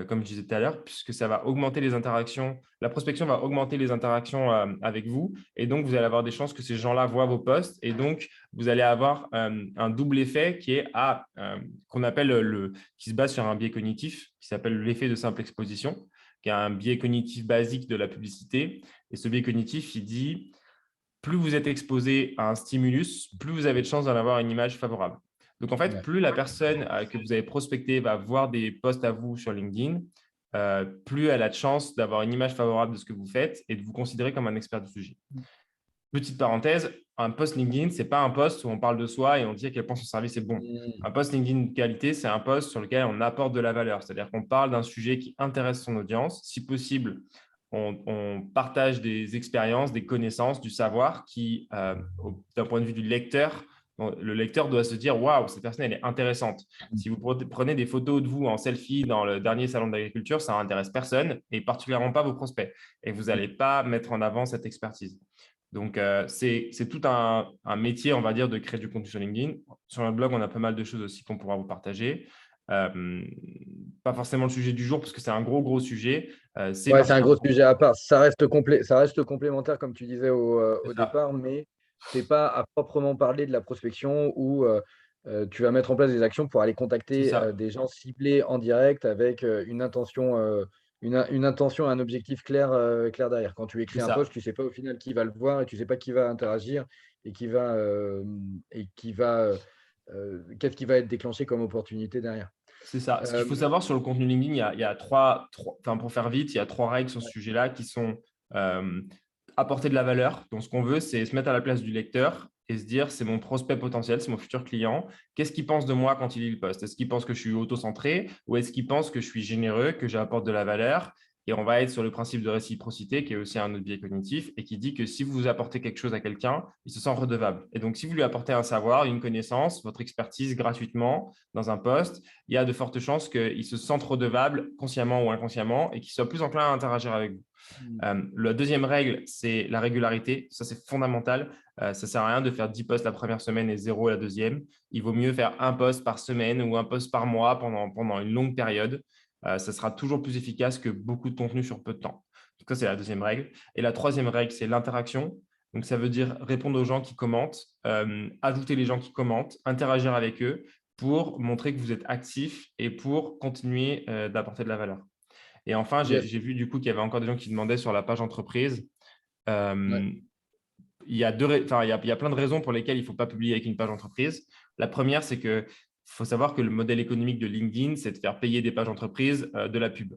Comme je disais tout à l'heure, puisque ça va augmenter les interactions. La prospection va augmenter les interactions avec vous. Et donc, vous allez avoir des chances que ces gens-là voient vos posts. Et donc, vous allez avoir un double effet qui est qu'on appelle qui se base sur un biais cognitif qui s'appelle l'effet de simple exposition, qui est un biais cognitif basique de la publicité. Et ce biais cognitif, il dit plus vous êtes exposé à un stimulus, plus vous avez de chances d'en avoir une image favorable. Donc, en fait,
Ouais.
plus la personne que vous avez prospectée va voir des posts à vous sur LinkedIn, plus elle a de chances d'avoir une image favorable de ce que vous faites et de vous considérer comme un expert du sujet. Petite parenthèse, un post LinkedIn, ce n'est pas un post où on parle de soi et on dit à quel point son service est bon. Un post LinkedIn de qualité, c'est un post sur lequel on apporte de la valeur. C'est-à-dire qu'on parle d'un sujet qui intéresse son audience. Si possible, on partage des expériences, des connaissances, du savoir qui, d'un point de vue du lecteur, le lecteur doit se dire « Waouh, cette personne, elle est intéressante ». Si vous prenez des photos de vous en selfie dans le dernier salon d'agriculture, ça n'intéresse personne et particulièrement pas vos prospects. Et vous n'allez pas mettre en avant cette expertise. Donc, c'est tout un métier, on va dire, de créer du contenu sur LinkedIn. Sur notre blog, on a pas mal de choses aussi qu'on pourra vous partager. Pas forcément le sujet du jour, parce que c'est un gros sujet.
C'est un gros sujet à part. Ça reste complémentaire, comme tu disais au
ça.
départ, mais ce n'est pas à proprement parler de la prospection où tu vas mettre en place des actions pour aller contacter des gens ciblés en direct avec une intention, un objectif clair derrière. Quand tu écris un post, tu ne sais pas au final qui va le voir et tu ne sais pas qui va interagir et qu'est-ce qui va être déclenché comme opportunité derrière.
C'est ça. Ce qu'il faut savoir sur le contenu LinkedIn, il y a pour faire vite, il y a 3 règles sur ce sujet-là qui sont apporter de la valeur. Donc, ce qu'on veut, c'est se mettre à la place du lecteur et se dire, c'est mon prospect potentiel, c'est mon futur client. Qu'est-ce qu'il pense de moi quand il lit le post? Est-ce qu'il pense que je suis auto-centré ou est-ce qu'il pense que je suis généreux, que j'apporte de la valeur? Et on va être sur le principe de réciprocité, qui est aussi un autre biais cognitif, et qui dit que si vous apportez quelque chose à quelqu'un, il se sent redevable. Et donc, si vous lui apportez un savoir, une connaissance, votre expertise gratuitement dans un post, il y a de fortes chances qu'il se sente redevable, consciemment ou inconsciemment, et qu'il soit plus enclin à interagir avec vous. La deuxième règle, c'est la régularité. Ça, c'est fondamental. Ça ne sert à rien de faire 10 posts la première semaine et 0 la deuxième. Il vaut mieux faire un post par semaine ou un post par mois pendant une longue période. Ça sera toujours plus efficace que beaucoup de contenu sur peu de temps. Donc ça, c'est la deuxième règle. Et la troisième règle, c'est l'interaction. Donc, ça veut dire répondre aux gens qui commentent, ajouter les gens qui commentent, interagir avec eux pour montrer que vous êtes actif et pour continuer d'apporter de la valeur. Et enfin, j'ai vu du coup qu'il y avait encore des gens qui demandaient sur la page entreprise. Il y a plein de raisons pour lesquelles il ne faut pas publier avec une page entreprise. La première, c'est qu'il faut savoir que le modèle économique de LinkedIn, c'est de faire payer des pages entreprises de la pub.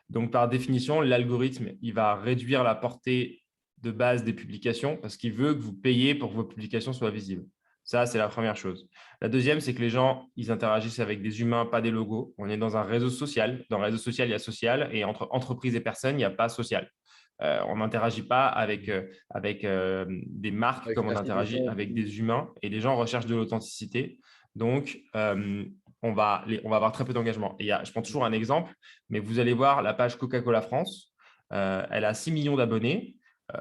Donc, par définition, l'algorithme, il va réduire la portée de base des publications parce qu'il veut que vous payiez pour que vos publications soient visibles. Ça, c'est la première chose. La deuxième, c'est que les gens, ils interagissent avec des humains, pas des logos. On est dans un réseau social. Dans le réseau social, il y a social et entre entreprise et personne, il n'y a pas social. On n'interagit pas avec des marques comme on interagit avec des humains et les gens recherchent de l'authenticité. Donc, on va avoir très peu d'engagement. Et je prends toujours un exemple, mais vous allez voir la page Coca-Cola France. Elle a 6 millions d'abonnés.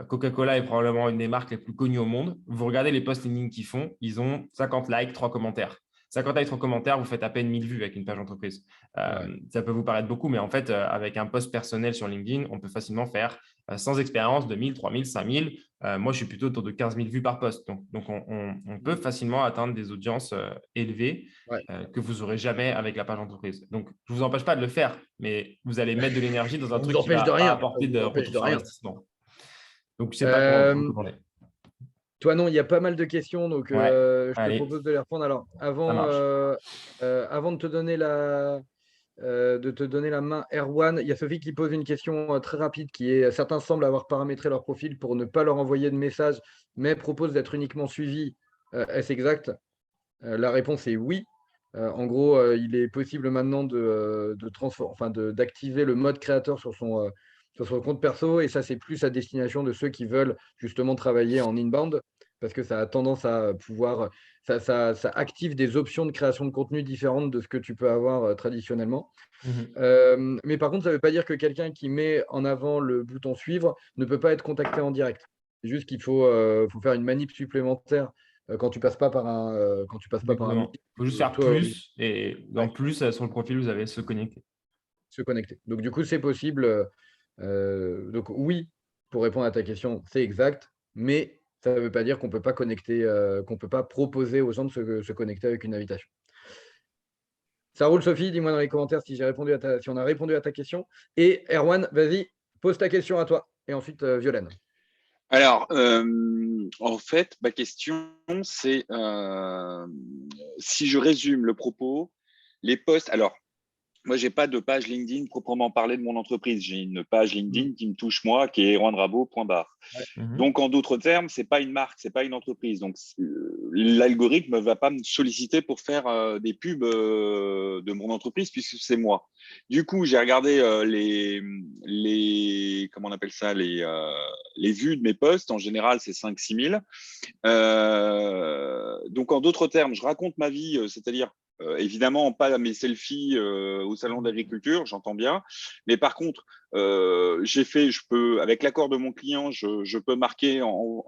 Coca-Cola est probablement une des marques les plus connues au monde. Vous regardez les posts LinkedIn qu'ils font, ils ont 50 likes, 3 commentaires. 50 likes en commentaire, vous faites à peine 1000 vues avec une page entreprise. Ça peut vous paraître beaucoup, mais en fait, avec un post personnel sur LinkedIn, on peut facilement faire sans expérience 2000, 3000, 5000. Moi, je suis plutôt autour de 15 000 vues par post. Donc on peut facilement atteindre des audiences élevées que vous n'aurez jamais avec la page entreprise. Donc, je ne vous empêche pas de le faire, mais vous allez mettre de l'énergie dans un
On
truc
vous
qui ne
empêche
va
de
pas
rien.
apporter
On
de
vous empêche
retour
de
sur
rien.
investissement. Donc, je ne sais pas comment vous recommander.
Toi, non, il y a pas mal de questions, donc je te propose de les reprendre. Alors, avant de te donner la main, Erwan, il y a Sophie qui pose une question très rapide qui est: certains semblent avoir paramétré leur profil pour ne pas leur envoyer de message, mais proposent d'être uniquement suivis. Est-ce exact? La réponse est oui. En gros, il est possible maintenant d'activer le mode créateur sur son compte perso, et ça, c'est plus à destination de ceux qui veulent justement travailler en inbound, parce que ça a tendance à pouvoir, ça active des options de création de contenu différentes de ce que tu peux avoir traditionnellement. Mais par contre, ça ne veut pas dire que quelqu'un qui met en avant le bouton suivre ne peut pas être contacté en direct. C'est juste qu'il faut faire une manip supplémentaire quand tu passes pas par un
Exactement.
outil.
Il faut juste faire
Toi,
plus, et en plus, sur le profil, vous avez se connecter.
se connecter. Donc, du coup, c'est possible. Donc, oui, pour répondre à ta question, c'est exact, mais ça ne veut pas dire qu'on ne peut pas connecter, qu'on ne peut pas proposer aux gens de se connecter avec une invitation. Ça roule, Sophie? Dis-moi dans les commentaires si on a répondu à ta question. Et Erwan, vas-y, pose ta question à toi. Et ensuite, Violaine.
Alors, en fait, ma question, c'est si je résume le propos, les posts. Alors, moi, j'ai pas de page LinkedIn proprement parler de mon entreprise. J'ai une page LinkedIn qui me touche moi, qui est erwandrabo.bar. Donc, en d'autres termes, c'est pas une marque, c'est pas une entreprise. Donc, l'algorithme va pas me solliciter pour faire des pubs de mon entreprise puisque c'est moi. Du coup, j'ai regardé comment on appelle ça, les vues de mes posts. En général, c'est 5-6 000. Donc, en d'autres termes, je raconte ma vie, c'est-à-dire évidemment, pas mes selfies au salon d'agriculture, j'entends bien. Mais par contre, je peux, avec l'accord de mon client, je peux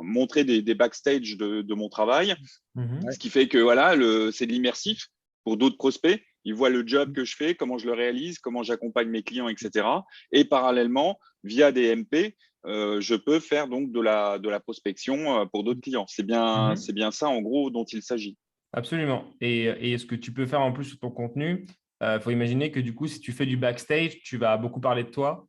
montrer des backstage de mon travail. Ce qui fait que voilà, c'est de l'immersif pour d'autres prospects. Ils voient le job que je fais, comment je le réalise, comment j'accompagne mes clients, etc. Et parallèlement, via des MP, je peux faire donc de la prospection pour d'autres clients. C'est bien ça, en gros, dont il s'agit.
Absolument. Et ce que tu peux faire en plus sur ton contenu, faut imaginer que du coup, si tu fais du backstage, tu vas beaucoup parler de toi.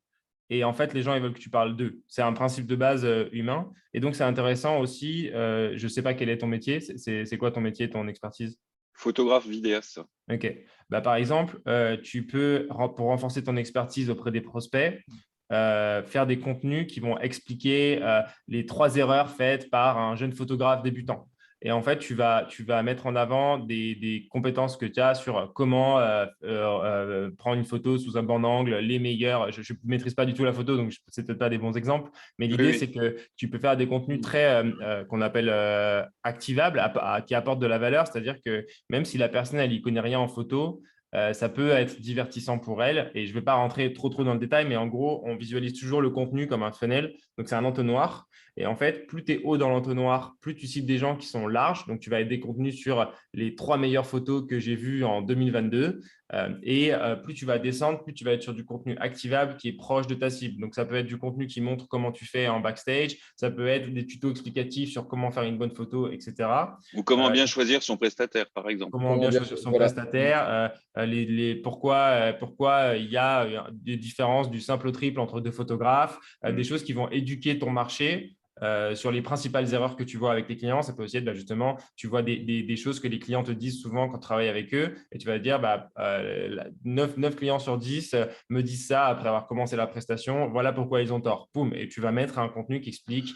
Et en fait, les gens, ils veulent que tu parles d'eux. C'est un principe de base humain. Et donc, c'est intéressant aussi. Je ne sais pas quel est ton métier. C'est quoi ton métier, ton expertise?
Photographe, vidéaste.
OK. Par exemple, tu peux, pour renforcer ton expertise auprès des prospects, faire des contenus qui vont expliquer les 3 erreurs faites par un jeune photographe débutant. Et en fait, tu vas mettre en avant des compétences que tu as sur comment prendre une photo sous un bon angle, les meilleurs. Je ne maîtrise pas du tout la photo, donc ce n'est peut-être pas des bons exemples. Mais l'idée, c'est que tu peux faire des contenus très qu'on appelle activables, qui apportent de la valeur. C'est-à-dire que même si la personne, elle n'y connaît rien en photo, ça peut être divertissant pour elle. Et je ne vais pas rentrer trop dans le détail, mais en gros, on visualise toujours le contenu comme un funnel. Donc, c'est un entonnoir. Et en fait, plus tu es haut dans l'entonnoir, plus tu cibles des gens qui sont larges. Donc, tu vas être des contenus sur les 3 meilleures photos que j'ai vues en 2022. Plus tu vas descendre, plus tu vas être sur du contenu activable qui est proche de ta cible. Donc, ça peut être du contenu qui montre comment tu fais en backstage. Ça peut être des tutos explicatifs sur comment faire une bonne photo, etc.
Ou comment bien choisir son prestataire, par exemple.
Comment bien choisir son prestataire, pourquoi il y a des différences du simple au triple entre 2 photographes, des choses qui vont éduquer ton marché sur les principales erreurs que tu vois avec tes clients. Ça peut aussi être justement, tu vois des choses que les clients te disent souvent quand tu travailles avec eux et tu vas te dire 9 clients sur 10 me disent ça après avoir commencé la prestation, voilà pourquoi ils ont tort. Boum, et tu vas mettre un contenu qui explique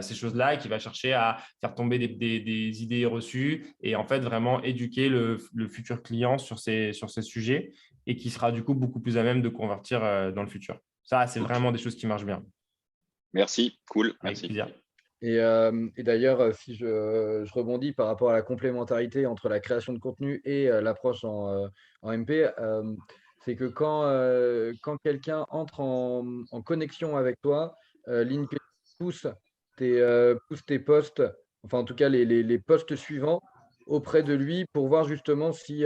ces choses-là et qui va chercher à faire tomber des idées reçues et en fait vraiment éduquer le futur client sur ces sujets et qui sera du coup beaucoup plus à même de convertir dans le futur. Ça, c'est vraiment des choses qui marchent bien.
Merci, cool,
avec
merci.
Plaisir.
Et d'ailleurs, si je rebondis par rapport à la complémentarité entre la création de contenu et l'approche en MP, c'est que quand quelqu'un entre en connexion avec toi, LinkedIn pousse tes posts, enfin en tout cas les posts suivants, auprès de lui pour voir justement si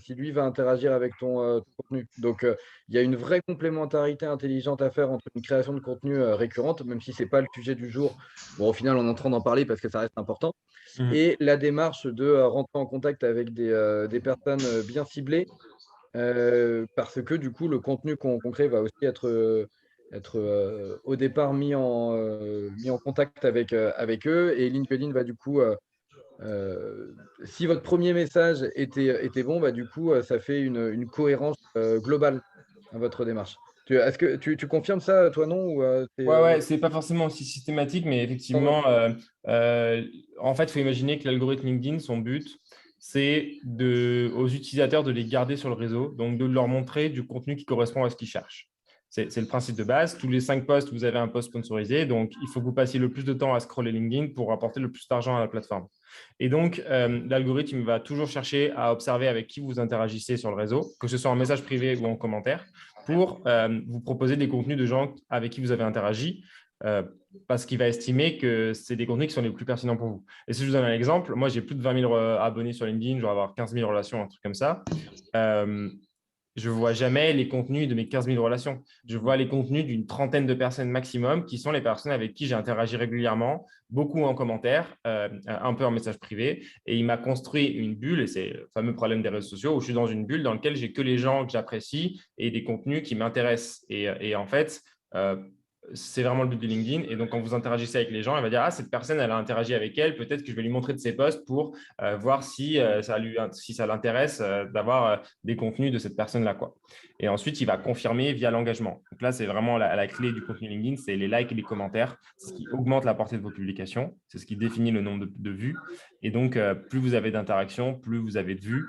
lui va interagir avec ton contenu. Donc, il y a une vraie complémentarité intelligente à faire entre une création de contenu récurrente, même si ce n'est pas le sujet du jour. Bon, au final, on est en train d'en parler parce que ça reste important. Et la démarche de rentrer en contact avec des personnes bien ciblées, parce que du coup, le contenu qu'on crée va aussi être au départ mis en contact avec eux. Et LinkedIn va du coup, si votre premier message était bon, bah, du coup, ça fait une cohérence globale à votre démarche. Est-ce que tu confirmes ça, toi, non ou,
Ouais, c'est pas forcément aussi systématique, mais effectivement, en fait, il faut imaginer que l'algorithme LinkedIn, son but, c'est aux utilisateurs de les garder sur le réseau, donc de leur montrer du contenu qui correspond à ce qu'ils cherchent. C'est le principe de base. Tous les 5 posts, vous avez un post sponsorisé, donc il faut que vous passiez le plus de temps à scroller LinkedIn pour apporter le plus d'argent à la plateforme. Et donc, l'algorithme va toujours chercher à observer avec qui vous interagissez sur le réseau, que ce soit en message privé ou en commentaire, pour vous proposer des contenus de gens avec qui vous avez interagi, parce qu'il va estimer que c'est des contenus qui sont les plus pertinents pour vous. Et si je vous donne un exemple, moi, j'ai plus de 20 000 abonnés sur LinkedIn, je dois avoir 15 000 relations, un truc comme ça. Je ne vois jamais les contenus de mes 15 000 relations. Je vois les contenus d'une trentaine de personnes maximum, qui sont les personnes avec qui j'ai interagi régulièrement, beaucoup en commentaire, un peu en message privé. Et il m'a construit une bulle, et c'est le fameux problème des réseaux sociaux, où je suis dans une bulle dans laquelle j'ai que les gens que j'apprécie et des contenus qui m'intéressent. Et en fait, c'est vraiment le but de LinkedIn. Et donc, quand vous interagissez avec les gens, elle va dire « Ah, cette personne, elle a interagi avec elle. Peut-être que je vais lui montrer de ses posts pour voir si ça l'intéresse d'avoir des contenus de cette personne-là. » Et ensuite, il va confirmer via l'engagement. Donc là, c'est vraiment la clé du contenu LinkedIn, c'est les likes et les commentaires. C'est ce qui augmente la portée de vos publications. C'est ce qui définit le nombre de vues. Et donc, plus vous avez d'interactions, plus vous avez de vues.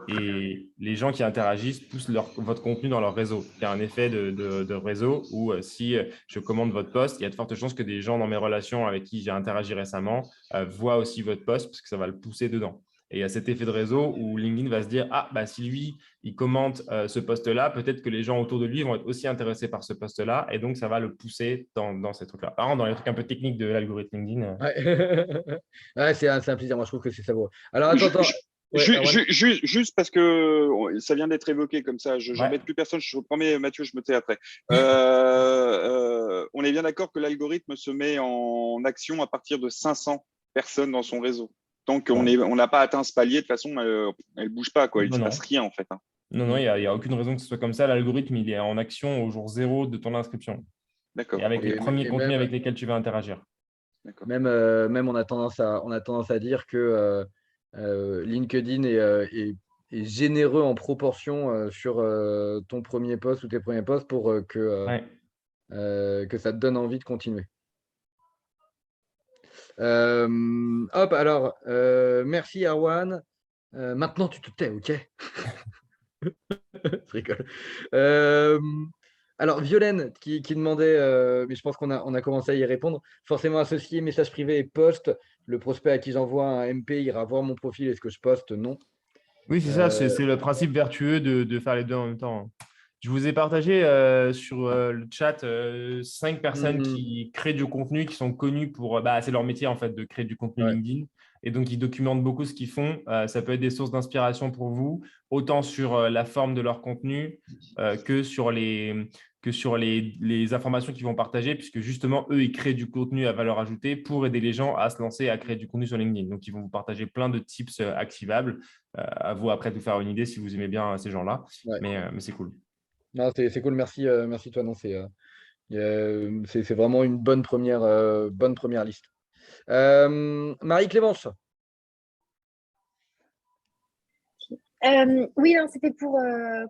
Et les gens qui interagissent poussent votre contenu dans leur réseau. Il y a un effet de réseau où si je commande votre post, il y a de fortes chances que des gens dans mes relations avec qui j'ai interagi récemment voient aussi votre post parce que ça va le pousser dedans. Et il y a cet effet de réseau où LinkedIn va se dire « Ah, bah, si lui, il commente ce post-là, peut-être que les gens autour de lui vont être aussi intéressés par ce post-là. » Et donc, ça va le pousser dans ces trucs-là. Par contre, dans les trucs un peu techniques de l'algorithme LinkedIn…
Ouais. Ouais, c'est un plaisir. Moi, je trouve que c'est savoureux. Alors, attends. Ouais,
Juste parce que ça vient d'être évoqué comme ça, je n'embête plus personne, je vous promets, Mathieu, je me tais après. On est bien d'accord que l'algorithme se met en action à partir de 500 personnes dans son réseau. Tant qu'on n'a pas atteint ce palier, de toute façon, elle ne bouge pas, quoi. Il ne se passe rien, en fait. Hein.
Non, il n'y a aucune raison que ce soit comme ça. L'algorithme, il est en action au jour 0 de ton inscription.
D'accord.
Et avec les premiers contenus avec lesquels tu vas interagir.
Même on a tendance à dire que LinkedIn est généreux en proportion sur ton premier post ou tes premiers posts pour que ça te donne envie de continuer. Hop, alors, merci Arwan. Maintenant, tu te tais, ok? Je rigole. Alors, Violaine qui demandait, mais je pense qu'on a commencé à y répondre, forcément associer message privé et post. Le prospect à qui j'envoie un MP ira voir mon profil. Est-ce que je poste? Non.
Oui, c'est ça, c'est le principe vertueux de faire les deux en même temps. Je vous ai partagé sur le chat 5 personnes qui créent du contenu, qui sont connues pour… c'est leur métier en fait de créer du contenu LinkedIn. Et donc, ils documentent beaucoup ce qu'ils font. Ça peut être des sources d'inspiration pour vous, autant sur la forme de leur contenu que sur les informations qu'ils vont partager, puisque justement, eux, ils créent du contenu à valeur ajoutée pour aider les gens à se lancer à créer du contenu sur LinkedIn. Donc, ils vont vous partager plein de tips activables. À vous après de vous faire une idée si vous aimez bien ces gens-là. Mais c'est cool.
Non, c'est cool, merci toi. Non, c'est vraiment une bonne première liste. Marie-Clémence.
Oui, non, c'était pour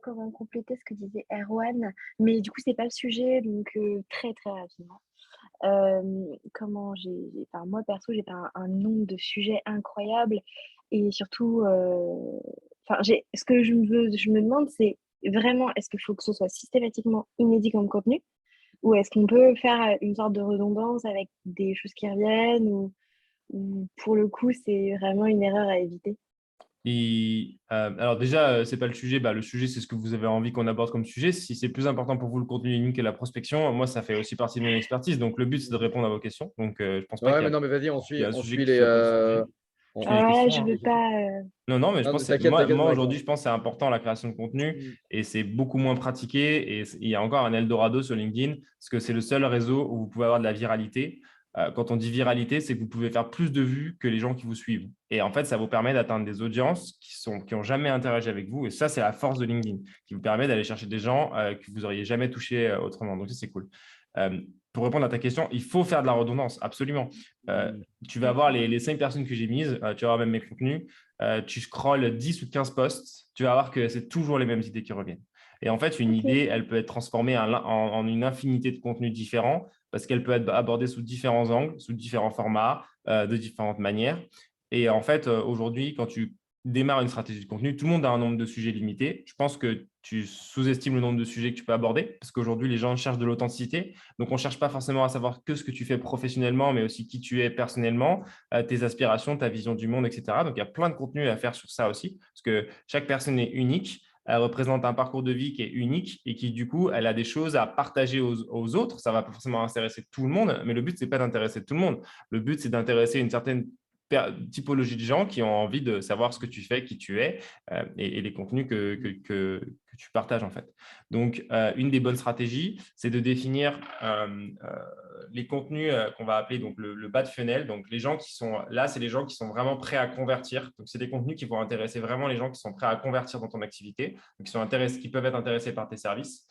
comment compléter ce que disait Erwan, mais du coup, c'est pas le sujet, donc très très rapidement. Moi perso, j'ai pas un nombre de sujets incroyables et surtout, ce que je me demande, c'est vraiment, est-ce qu'il faut que ce soit systématiquement inédit comme contenu ou est-ce qu'on peut faire une sorte de redondance avec des choses qui reviennent ou pour le coup, c'est vraiment une erreur à éviter?
Alors déjà, ce n'est pas le sujet. Le sujet, c'est ce que vous avez envie qu'on aborde comme sujet. Si c'est plus important pour vous le contenu unique et la prospection, moi, ça fait aussi partie de mon expertise. Donc, le but, c'est de répondre à vos questions. Donc, je pense pas qu'il y a,
mais non, mais vas-y, on suit
un sujet qui
les…
soit pas le sujet.
en-
Tu fais les
Voilà,
questions,
je
hein.
veux pas.
Non, mais je
Non,
pense
mais
que
t'inquiète, t'inquiète,
moi
Mike.
aujourd'hui, je pense que c'est important la création de contenu
Mm.
et c'est beaucoup moins pratiqué. Et il y a encore un Eldorado sur LinkedIn parce que c'est le seul réseau où vous pouvez avoir de la viralité. Quand on dit viralité, c'est que vous pouvez faire plus de vues que les gens qui vous suivent. Et en fait, ça vous permet d'atteindre des audiences qui ont jamais interagi avec vous. Et ça, c'est la force de LinkedIn qui vous permet d'aller chercher des gens que vous n'auriez jamais touchés autrement. Donc, ça, c'est cool. Euh, pour répondre à ta question, il faut faire de la redondance, absolument. Tu vas voir les 5 personnes que j'ai mises, tu vas voir même mes contenus. Tu scrolles 10 ou 15 posts, tu vas voir que c'est toujours les mêmes idées qui reviennent. Et en fait, une
Ok.
idée, elle peut être transformée en une infinité de contenus différents parce qu'elle peut être abordée sous différents angles, sous différents formats, de différentes manières. Et en fait, aujourd'hui, quand tu démarres une stratégie de contenu, tout le monde a un nombre de sujets limité. Je pense que tu sous-estimes le nombre de sujets que tu peux aborder parce qu'aujourd'hui, les gens cherchent de l'authenticité. Donc, on ne cherche pas forcément à savoir que ce que tu fais professionnellement, mais aussi qui tu es personnellement, tes aspirations, ta vision du monde, etc. Donc, il y a plein de contenus à faire sur ça aussi parce que chaque personne est unique. Elle représente un parcours de vie qui est unique et qui, du coup, elle a des choses à partager aux autres. Ça ne va pas forcément intéresser tout le monde, mais le but, ce n'est pas d'intéresser tout le monde. Le but, c'est d'intéresser une certaine typologie de gens qui ont envie de savoir ce que tu fais, qui tu es et les contenus que tu partages en fait. Donc, une des bonnes stratégies, c'est de définir les contenus qu'on va appeler donc le bas de funnel. Donc, les gens qui sont là, c'est les gens qui sont vraiment prêts à convertir. Donc, c'est des contenus qui vont intéresser vraiment les gens qui sont prêts à convertir dans ton activité, donc qui peuvent être intéressés par tes services.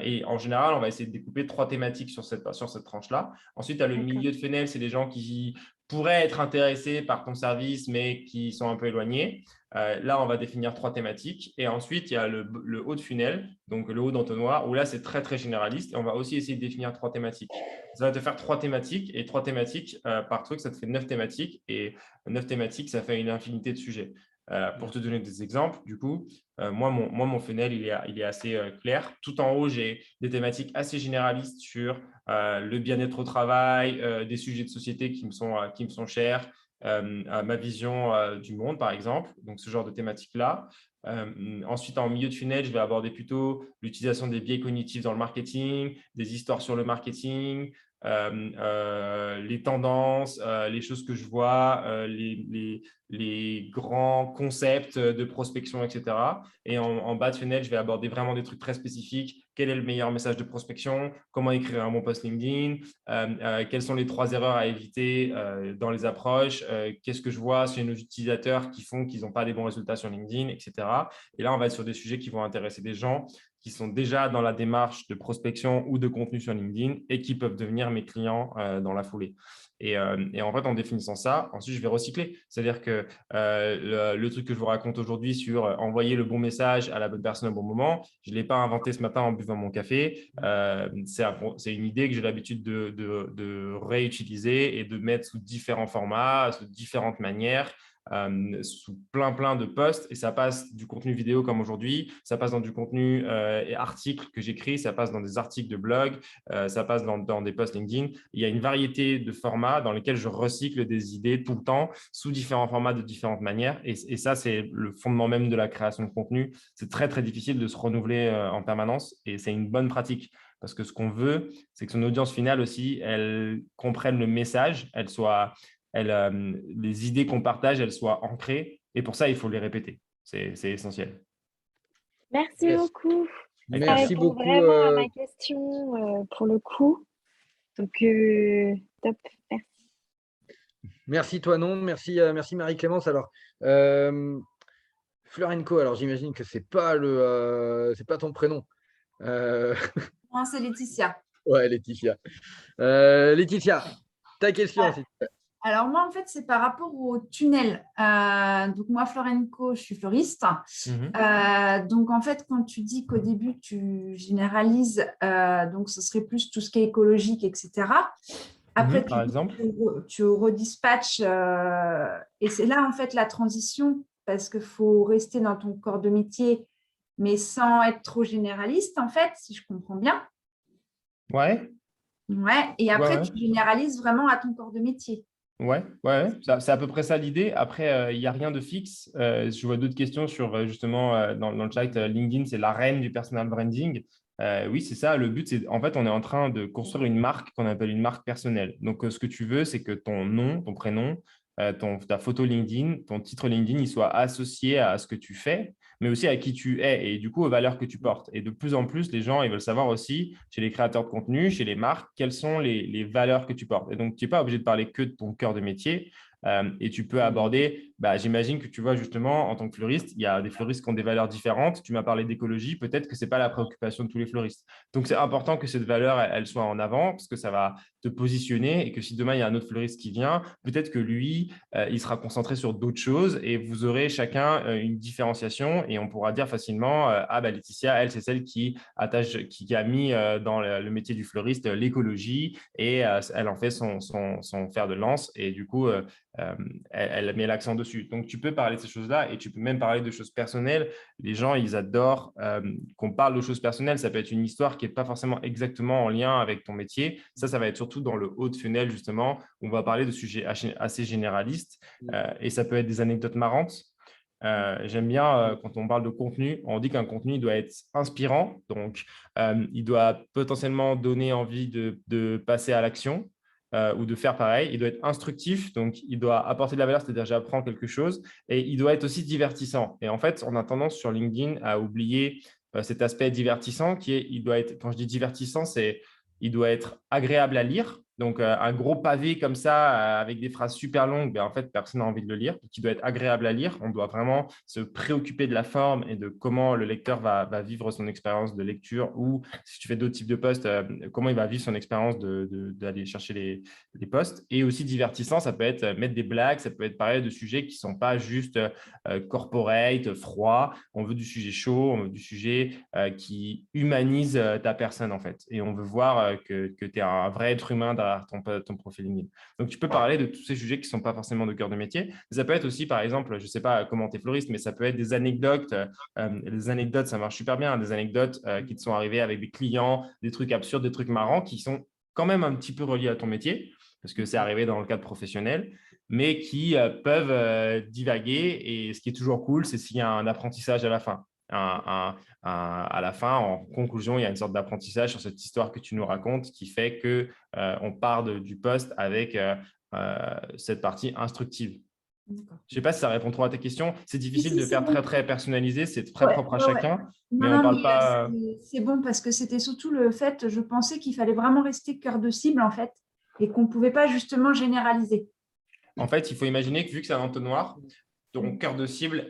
Et en général, on va essayer de découper 3 thématiques sur cette tranche-là. Ensuite, tu as le milieu de funnel, c'est les gens qui pourraient être intéressés par ton service, mais qui sont un peu éloignés. Là, on va définir 3 thématiques. Et ensuite, il y a le haut de funnel, donc le haut d'entonnoir, où là, c'est très, très généraliste. Et on va aussi essayer de définir 3 thématiques. Ça va te faire 3 thématiques. Et 3 thématiques par truc, ça te fait 9 thématiques. Et 9 thématiques, ça fait une infinité de sujets. Pour te donner des exemples, du coup, moi, mon funnel, il est assez clair. Tout en haut, j'ai des thématiques assez généralistes sur le bien-être au travail, des sujets de société qui me sont chers, ma vision du monde, par exemple. Donc, ce genre de thématiques-là. Ensuite, en milieu de funnel, je vais aborder plutôt l'utilisation des biais cognitifs dans le marketing, des histoires sur le marketing, les tendances, les choses que je vois, les grands concepts de prospection, etc. Et en bas de funnel, je vais aborder vraiment des trucs très spécifiques. Quel est le meilleur message de prospection? Comment écrire un bon post LinkedIn? Quelles sont les 3 erreurs à éviter dans les approches? Qu'est-ce que je vois chez nos utilisateurs qui font qu'ils n'ont pas des bons résultats sur LinkedIn, etc. Et là, on va être sur des sujets qui vont intéresser des gens qui sont déjà dans la démarche de prospection ou de contenu sur LinkedIn et qui peuvent devenir mes clients dans la foulée. Et en fait, en définissant ça, ensuite, je vais recycler. C'est-à-dire que le truc que je vous raconte aujourd'hui sur envoyer le bon message à la bonne personne au bon moment, je ne l'ai pas inventé ce matin en buvant mon café. C'est une idée que j'ai l'habitude de réutiliser et de mettre sous différents formats, sous différentes manières. Sous plein de posts et ça passe du contenu vidéo comme aujourd'hui, ça passe dans du contenu et articles que j'écris, ça passe dans des articles de blog, ça passe dans des posts LinkedIn. Il y a une variété de formats dans lesquels je recycle des idées tout le temps sous différents formats de différentes manières et ça, c'est le fondement même de la création de contenu. C'est très, très difficile de se renouveler en permanence et c'est une bonne pratique. Parce que ce qu'on veut, c'est que son audience finale aussi, elle comprenne le message, les idées qu'on partage, elles soient ancrées. Et pour ça, il faut les répéter. C'est essentiel.
Merci
Yes.
beaucoup. Ça
Merci
répond
beaucoup.
vraiment à ma question pour le coup. Donc, top. Merci.
Merci Toinon, merci Marie-Clémence. Alors, Florenco, alors j'imagine que c'est pas ton prénom.
Non, c'est Laetitia.
Ouais, Laetitia. Laetitia, ta question, s'il te plaît.
Alors, moi, en fait, c'est par rapport au tunnel. Donc, moi, Florenco, je suis fleuriste. Donc, en fait, quand tu dis qu'au début, tu généralises, donc ce serait plus tout ce qui est écologique, etc. Après,
par exemple.
tu redispatches. Et c'est là, en fait, la transition, parce qu'il faut rester dans ton corps de métier, mais sans être trop généraliste, en fait, si je comprends bien.
Ouais.
Ouais. Et après,
Ouais.
tu généralises vraiment à ton corps de métier.
Ouais. C'est à peu près ça l'idée. Après, il n'y a rien de fixe. Je vois d'autres questions sur justement dans le chat. LinkedIn, c'est la reine du personal branding. Oui, c'est ça. Le but, c'est en fait, on est en train de construire une marque qu'on appelle une marque personnelle. Donc, ce que tu veux, c'est que ton nom, ton prénom, ta photo LinkedIn, ton titre LinkedIn, il soit associé à ce que tu fais, mais aussi à qui tu es et du coup aux valeurs que tu portes. Et de plus en plus, les gens, ils veulent savoir aussi, chez les créateurs de contenu, chez les marques, quelles sont les valeurs que tu portes. Et donc, tu n'es pas obligé de parler que de ton cœur de métier. Et tu peux aborder, j'imagine que tu vois justement, en tant que fleuriste, il y a des fleuristes qui ont des valeurs différentes. Tu m'as parlé d'écologie, peut-être que ce n'est pas la préoccupation de tous les fleuristes. Donc, c'est important que cette valeur, elle soit en avant parce que ça va te positionner et que si demain, il y a un autre fleuriste qui vient, peut-être que lui, il sera concentré sur d'autres choses et vous aurez chacun une différenciation et on pourra dire facilement, Laetitia, elle, c'est celle qui a mis dans le métier du fleuriste l'écologie et elle en fait son fer de lance et du coup, elle met l'accent dessus. Donc, tu peux parler de ces choses-là et tu peux même parler de choses personnelles. Les gens, ils adorent qu'on parle de choses personnelles. Ça peut être une histoire qui n'est pas forcément exactement en lien avec ton métier. Ça va être surtout dans le haut de funnel, justement, où on va parler de sujets assez généralistes et ça peut être des anecdotes marrantes. J'aime bien quand on parle de contenu, on dit qu'un contenu doit être inspirant, donc il doit potentiellement donner envie de passer à l'action ou de faire pareil. Il doit être instructif, donc il doit apporter de la valeur, c'est-à-dire j'apprends quelque chose, et il doit être aussi divertissant. Et en fait, on a tendance sur LinkedIn à oublier cet aspect divertissant il doit être, quand je dis divertissant, il doit être agréable à lire. Donc, un gros pavé comme ça, avec des phrases super longues, en fait, personne n'a envie de le lire. Donc, il doit être agréable à lire. On doit vraiment se préoccuper de la forme et de comment le lecteur va vivre son expérience de lecture ou si tu fais d'autres types de posts, comment il va vivre son expérience d'aller chercher les posts. Et aussi divertissant, ça peut être mettre des blagues, ça peut être parler de sujets qui ne sont pas juste corporate, froid. On veut du sujet chaud, on veut du sujet qui humanise ta personne, en fait. Et on veut voir que tu es un vrai être humain derrière ton profil LinkedIn. Donc, tu peux parler de tous ces sujets qui ne sont pas forcément de cœur de métier. Ça peut être aussi, par exemple, je ne sais pas comment tu es fleuriste, mais ça peut être des anecdotes. Les anecdotes, ça marche super bien. Des anecdotes qui te sont arrivées avec des clients, des trucs absurdes, des trucs marrants qui sont quand même un petit peu reliés à ton métier parce que c'est arrivé dans le cadre professionnel, mais qui peuvent divaguer. Et ce qui est toujours cool, c'est s'il y a un apprentissage à la fin. À la fin, en conclusion, il y a une sorte d'apprentissage sur cette histoire que tu nous racontes qui fait qu'on part du poste avec cette partie instructive. Je ne sais pas si ça répond trop à ta question. C'est difficile de faire très, très personnalisé. C'est très propre à chacun. Mais on ne parle pas…
C'est bon parce que c'était surtout le fait, je pensais qu'il fallait vraiment rester cœur de cible, en fait, et qu'on ne pouvait pas justement généraliser.
En fait, il faut imaginer que vu que c'est un entonnoir, ton cœur de cible,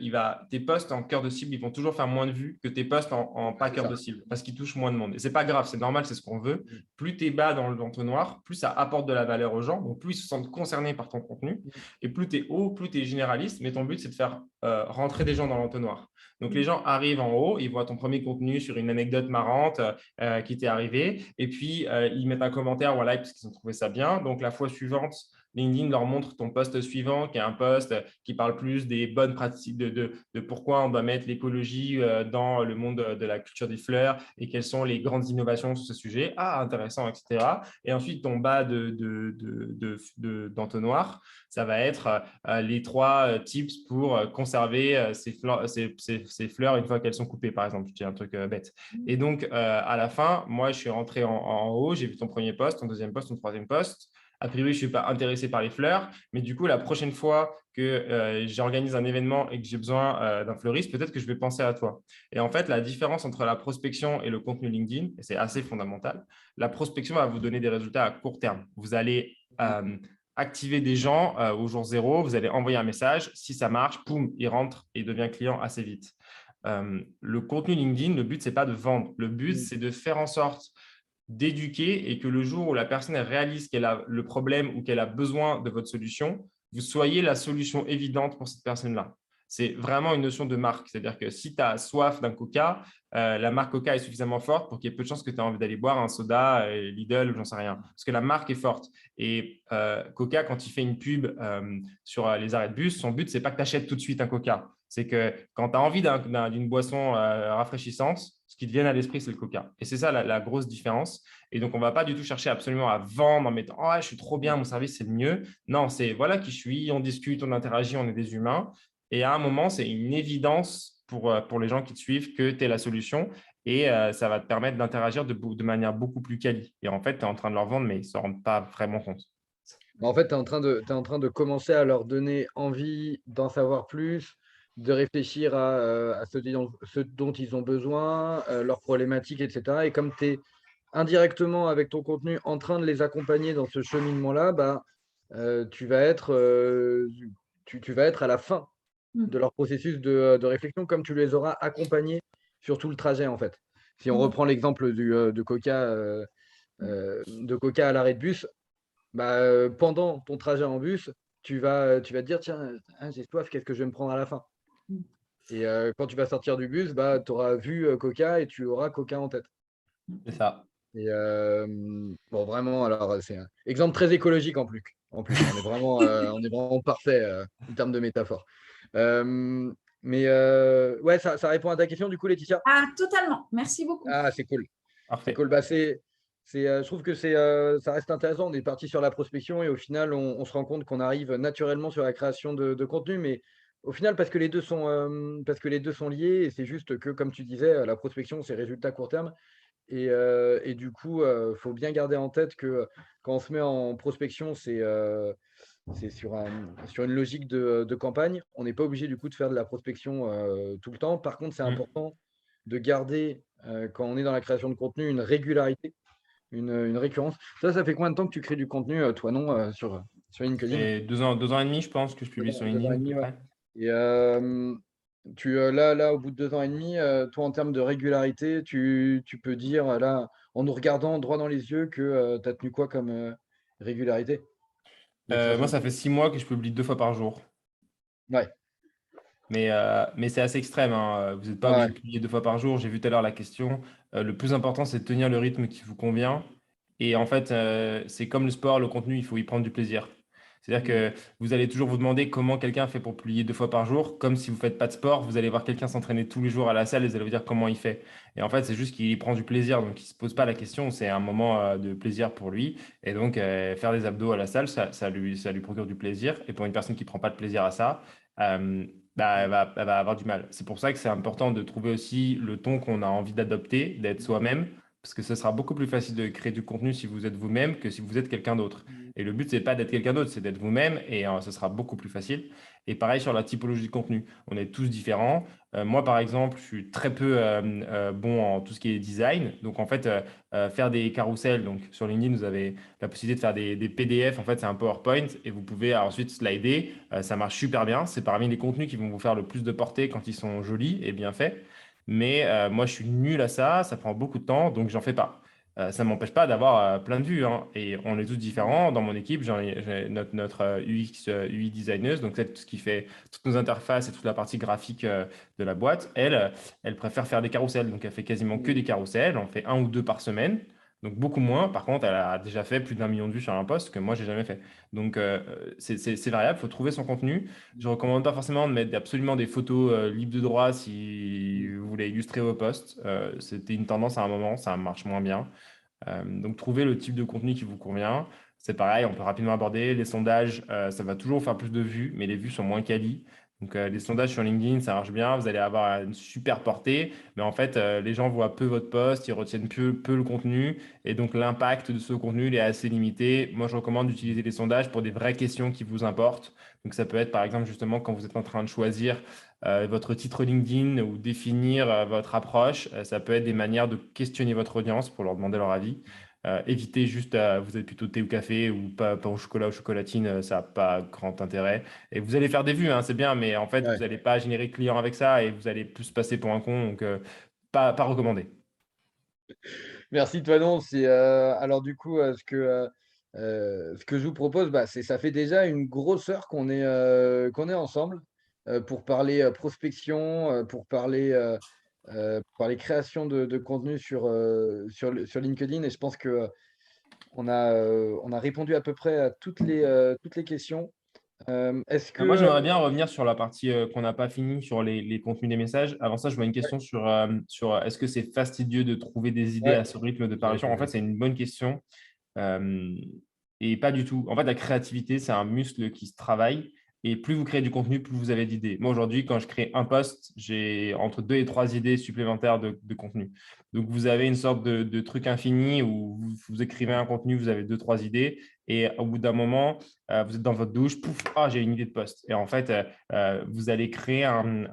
tes posts en cœur de cible, ils vont toujours faire moins de vues que tes posts en pas cœur de cible parce qu'ils touchent moins de monde. Et ce n'est pas grave, c'est normal, c'est ce qu'on veut. Plus tu es bas dans l'entonnoir, plus ça apporte de la valeur aux gens, donc plus ils se sentent concernés par ton contenu. Et plus tu es haut, plus tu es généraliste, mais ton but, c'est de faire rentrer des gens dans l'entonnoir. Donc, les gens arrivent en haut, ils voient ton premier contenu sur une anecdote marrante qui t'est arrivée, et puis ils mettent un commentaire ou un like parce qu'ils ont trouvé ça bien. Donc, la fois suivante, LinkedIn leur montre ton post suivant, qui est un post qui parle plus des bonnes pratiques, de pourquoi on doit mettre l'écologie dans le monde de la culture des fleurs et quelles sont les grandes innovations sur ce sujet. Ah, intéressant, etc. Et ensuite, ton bas d'entonnoir, ça va être les 3 tips pour conserver ces fleurs une fois qu'elles sont coupées, par exemple. Je dis un truc bête. Et donc, à la fin, moi, je suis rentré en haut, j'ai vu ton premier post, ton deuxième post, ton troisième post. A priori, je ne suis pas intéressé par les fleurs, mais du coup, la prochaine fois que j'organise un événement et que j'ai besoin d'un fleuriste, peut-être que je vais penser à toi. Et en fait, la différence entre la prospection et le contenu LinkedIn, et c'est assez fondamental, la prospection va vous donner des résultats à court terme. Vous allez activer des gens au jour 0, vous allez envoyer un message. Si ça marche, poum, il rentre et il devient client assez vite. Le contenu LinkedIn, le but, ce n'est pas de vendre. Le but, c'est de faire en sorte d'éduquer et que le jour où la personne réalise qu'elle a le problème ou qu'elle a besoin de votre solution, vous soyez la solution évidente pour cette personne-là. C'est vraiment une notion de marque. C'est-à-dire que si tu as soif d'un Coca, la marque Coca est suffisamment forte pour qu'il y ait peu de chances que tu aies envie d'aller boire un soda, Lidl ou j'en sais rien. Parce que la marque est forte. Et Coca, quand il fait une pub sur les arrêts de bus, son but, ce n'est pas que tu achètes tout de suite un Coca. C'est que quand tu as envie d'une boisson rafraîchissante, ce qui te vient à l'esprit, c'est le Coca. Et c'est ça la grosse différence. Et donc, on ne va pas du tout chercher absolument à vendre en mettant « Oh, je suis trop bien, mon service, c'est le mieux ». Non, c'est voilà qui je suis, on discute, on interagit, on est des humains. Et à un moment, c'est une évidence pour les gens qui te suivent que tu es la solution. Et ça va te permettre d'interagir de manière beaucoup plus quali. Et en fait, tu es en train de leur vendre, mais ils ne se rendent pas vraiment compte.
En fait, tu es en train de commencer à leur donner envie d'en savoir plus, de réfléchir à ce dont ils ont besoin, leurs problématiques, etc. Et comme tu es indirectement avec ton contenu en train de les accompagner dans ce cheminement-là, bah, tu vas être, tu vas être à la fin de leur processus de réflexion, comme tu les auras accompagnés sur tout le trajet, en fait. Si on reprend l'exemple de Coca à l'arrêt de bus, bah, pendant ton trajet en bus, tu vas te dire: «Tiens, j'ai soif, qu'est-ce que je vais me prendre à la fin?» Et quand tu vas sortir du bus, bah, tu auras vu, Coca et tu auras Coca en tête.
C'est ça.
Et bon, vraiment, alors, c'est un exemple très écologique en plus. On est vraiment parfait, en termes de métaphore. Mais ouais, ça répond à ta question du coup, Laetitia?
Ah, totalement. Merci beaucoup.
Ah, c'est cool. C'est
Parfait.
cool. Bah, je trouve que ça reste intéressant. On est parti sur la prospection et au final, on se rend compte qu'on arrive naturellement sur la création de contenu. Mais au final, parce que les 2 sont liés et c'est juste que, comme tu disais, la prospection, c'est résultat court terme. Et du coup, faut bien garder en tête que quand on se met en prospection, c'est sur une logique de campagne. On n'est pas obligé du coup de faire de la prospection tout le temps. Par contre, c'est important de garder, quand on est dans la création de contenu, une régularité, une récurrence. Ça fait combien de temps que tu crées du contenu, toi, non, sur LinkedIn?
Et 2 ans et demi, je pense, que je publie sur
2 ans
LinkedIn
et
à peu
demi, ouais.
près.
Et là, au bout de 2 ans et demi, toi, en termes de régularité, tu peux dire, là, en nous regardant droit dans les yeux, que tu as tenu quoi comme régularité de création
Moi,
de
ça fait
contenu?
6 mois que je publie 2 fois par jour.
Ouais,
Mais c'est assez extrême, hein. Vous n'êtes pas
ouais,
obligé
ouais.
de publier 2 fois par jour. J'ai vu tout à l'heure la question. Le plus important, c'est de tenir le rythme qui vous convient. Et en fait, c'est comme le sport, le contenu, il faut y prendre du plaisir. C'est-à-dire
Mm.
que vous allez toujours vous demander comment quelqu'un fait pour publier 2 fois par jour. Comme si vous ne faites pas de sport, vous allez voir quelqu'un s'entraîner tous les jours à la salle et vous allez vous dire comment il fait. Et en fait, c'est juste qu'il y prend du plaisir. Donc, il ne se pose pas la question. C'est un moment de plaisir pour lui. Et donc, faire des abdos à la salle, ça lui procure du plaisir. Et pour une personne qui ne prend pas de plaisir à ça, euh, bah, elle va avoir du mal. C'est pour ça que c'est important de trouver aussi le ton qu'on a envie d'adopter, d'être soi-même, parce que ce sera beaucoup plus facile de créer du contenu si vous êtes vous-même que si vous êtes quelqu'un d'autre. Et le but, c'est pas d'être quelqu'un d'autre, c'est d'être vous-même et ce sera beaucoup plus facile. Et pareil sur la typologie de contenu. On est tous différents. Moi, par exemple, je suis très peu bon en tout ce qui est design. Donc, en fait, faire des carousels, donc sur LinkedIn, vous avez la possibilité de faire des PDF. En fait, c'est un PowerPoint et vous pouvez ensuite slider. Ça marche super bien. C'est parmi les contenus qui vont vous faire le plus de portée quand ils sont jolis et bien faits. Mais moi, je suis nul à ça. Ça prend beaucoup de temps, donc j'en fais pas. Ça ne m'empêche pas d'avoir plein de vues, hein. Et on est tous différents. Dans mon équipe, j'ai notre UX, UI designer, donc c'est tout ce qui fait toutes nos interfaces et toute la partie graphique de la boîte. Elle préfère faire des carousels. Donc, elle fait quasiment que des carousels. On fait 1 ou 2 par semaine. Donc, beaucoup moins. Par contre, elle a déjà fait plus d'1 million de vues sur un post que moi, j'ai jamais fait. Donc, c'est variable. Il faut trouver son contenu. Je ne recommande pas forcément de mettre absolument des photos libres de droit si vous voulez illustrer vos posts. C'était une tendance à un moment, ça marche moins bien. Donc, trouvez le type de contenu qui vous convient. C'est pareil, on peut rapidement aborder. Les sondages, ça va toujours faire plus de vues, mais les vues sont moins quali. Donc, les sondages sur LinkedIn, ça marche bien. Vous allez avoir une super portée, mais en fait, les gens voient peu votre post, ils retiennent peu le contenu, et donc l'impact de ce contenu il est assez limité. Moi, je recommande d'utiliser les sondages pour des vraies questions qui vous importent. Donc, ça peut être, par exemple, justement, quand vous êtes en train de choisir votre titre LinkedIn ou définir votre approche. Ça peut être des manières de questionner votre audience pour leur demander leur avis. Évitez juste, vous êtes plutôt thé ou café ou pas au chocolat ou chocolatine, ça n'a pas grand intérêt. Et vous allez faire des vues, hein, c'est bien, mais en fait, vous
Ouais.
n'allez pas générer de clients avec ça et vous allez plus passer pour un con, donc pas recommandé.
Merci, toi, non. Alors, du coup, ce que je vous propose, bah, ça fait déjà une grosse heure qu'on est ensemble pour parler prospection, pour parler création de contenu sur LinkedIn. Et je pense que on a répondu à peu près à toutes les questions. Est-ce que.
Moi, j'aimerais bien revenir sur la partie qu'on n'a pas fini sur les contenus des messages. Avant ça, je vois une question sur est-ce que c'est fastidieux de trouver des idées
Ouais,
à ce rythme de
j'allais
parution? En
poser
fait,
la
c'est
question.
une bonne question. Euh, et pas du tout. En fait, la créativité, c'est un muscle qui se travaille. Et plus vous créez du contenu, plus vous avez d'idées. Moi, aujourd'hui, quand je crée un post, j'ai entre 2 et 3 idées supplémentaires de contenu. Donc, vous avez une sorte de truc infini où vous écrivez un contenu, vous avez 2, 3 idées. Et au bout d'un moment, vous êtes dans votre douche, pouf, j'ai une idée de post. Et en fait, vous allez créer une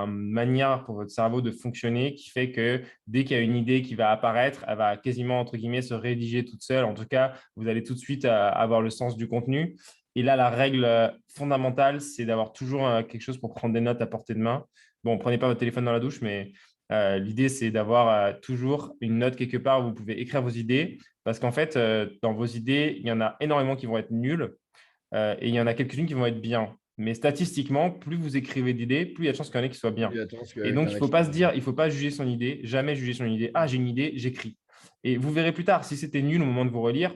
manière pour votre cerveau de fonctionner qui fait que dès qu'il y a une idée qui va apparaître, elle va quasiment, entre guillemets, se rédiger toute seule. En tout cas, vous allez tout de suite avoir le sens du contenu. Et là, la règle fondamentale, c'est d'avoir toujours quelque chose pour prendre des notes à portée de main. Bon, prenez pas votre téléphone dans la douche, mais l'idée, c'est d'avoir toujours une note quelque part où vous pouvez écrire vos idées. Parce qu'en fait, dans vos idées, il y en a énormément qui vont être nulles et il y en a quelques-unes qui vont être bien. Mais statistiquement, plus vous écrivez d'idées, plus il y a de chances qu'il y en ait qui soient bien. Et donc, il ne faut pas se dire, il ne faut pas juger son idée, jamais juger son idée. Ah, j'ai une idée, j'écris. Et vous verrez plus tard, si c'était nul au moment de vous relire,